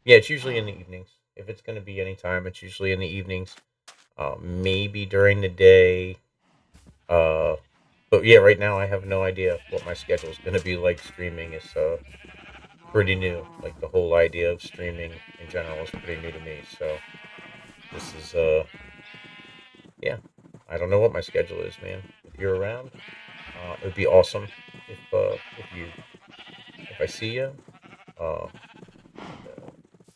[SPEAKER 2] yeah, it's usually in the evenings. If it's going to be any time, it's usually in the evenings. Maybe during the day. Uh, but yeah, right now I have no idea what my schedule is going to be like. Streaming is pretty new. Like the whole idea of streaming in general is pretty new to me. So this is yeah, I don't know what my schedule is, man. If you're around, it would be awesome if I see you. Uh,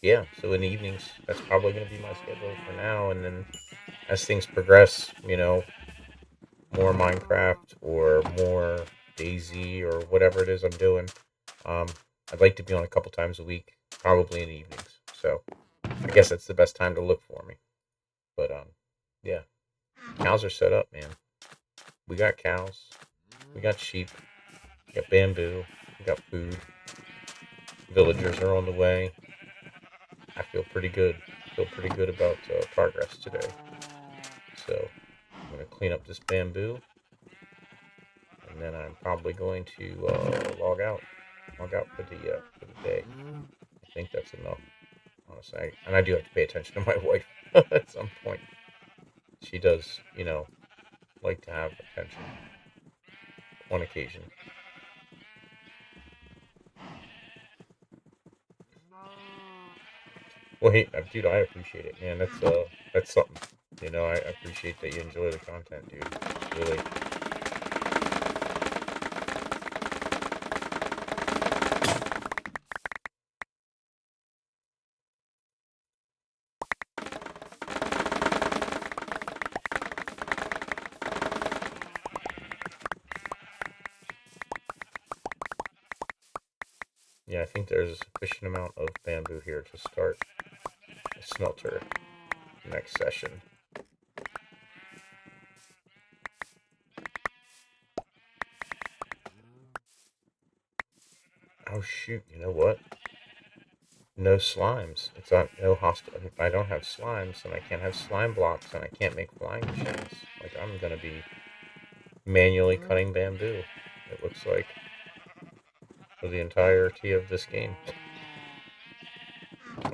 [SPEAKER 2] yeah, so in the evenings, that's probably going to be my schedule for now. And then as things progress, more Minecraft or more Daisy or whatever it is I'm doing, um, I'd like to be on a couple times a week, probably in the evenings. So I guess that's the best time to look for me. But yeah, cows are set up, man. We got cows, we got sheep, we got bamboo, we got food. Villagers are on the way. I feel pretty good. Feel pretty good about progress today. So I'm gonna clean up this bamboo, and then I'm probably going to log out. Log out for the day. I think that's enough, honestly. And I do have to pay attention to my wife at some point. She does, like to have attention on occasion. Well, hey, dude, I appreciate it, man. That's something. I appreciate that you enjoy the content, dude. Really. Yeah, I think there's a sufficient amount of bamboo here to start a smelter next session. Oh shoot! You know what? No slimes. It's on no hostile. I don't have slimes, and I can't have slime blocks, and I can't make flying machines. Like I'm gonna be manually cutting bamboo. It looks like for the entirety of this game.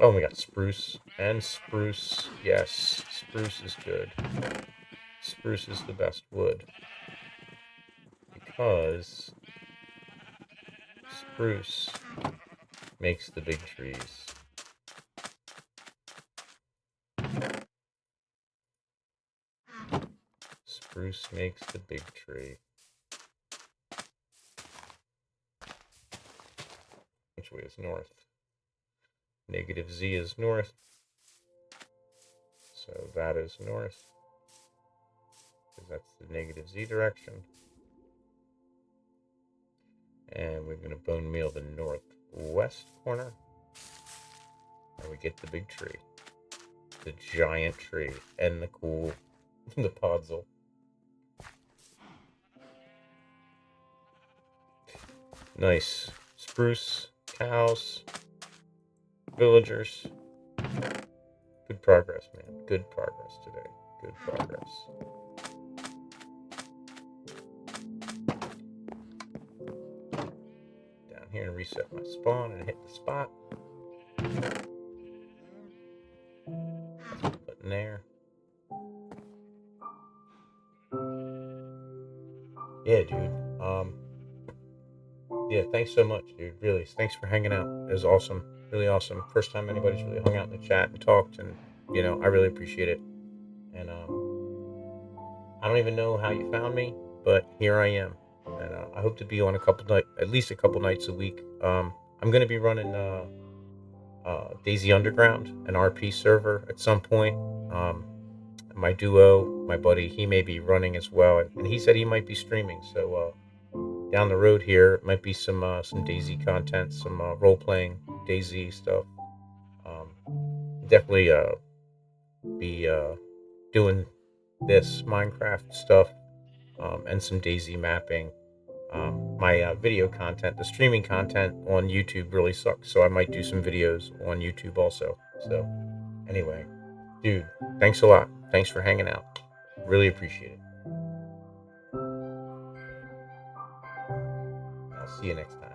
[SPEAKER 2] Oh, we got spruce and spruce. Yes, spruce is good. Spruce is the best wood because spruce makes the big trees. Spruce makes the big tree. Which way is north? Negative Z is north. So that is north. Because that's the negative Z direction. And we're going to bone meal the northwest corner. And we get the big tree. The giant tree. And the cool, the podzol. Nice. Spruce, cows, villagers. Good progress, man. Good progress today. Good progress. Down here and reset my spawn and hit the spot. Put in there. Yeah, dude. Yeah, thanks so much, dude. Really, thanks for hanging out. It was awesome. Really awesome. First time anybody's really hung out in the chat and talked, and I really appreciate it. And I don't even know how you found me, but here I am, and I hope to be on at least a couple nights a week. I'm gonna be running Daisy Underground, an RP server at some point. My duo, my buddy, he may be running as well, and he said he might be streaming. So down the road here might be some Daisy content, some role playing Daisy stuff. Definitely be doing this Minecraft stuff and some Daisy mapping. My video content, the streaming content on YouTube really sucks, so I might do some videos on YouTube also. So anyway, dude, thanks a lot. Thanks for hanging out. Really appreciate it. I'll see you next time.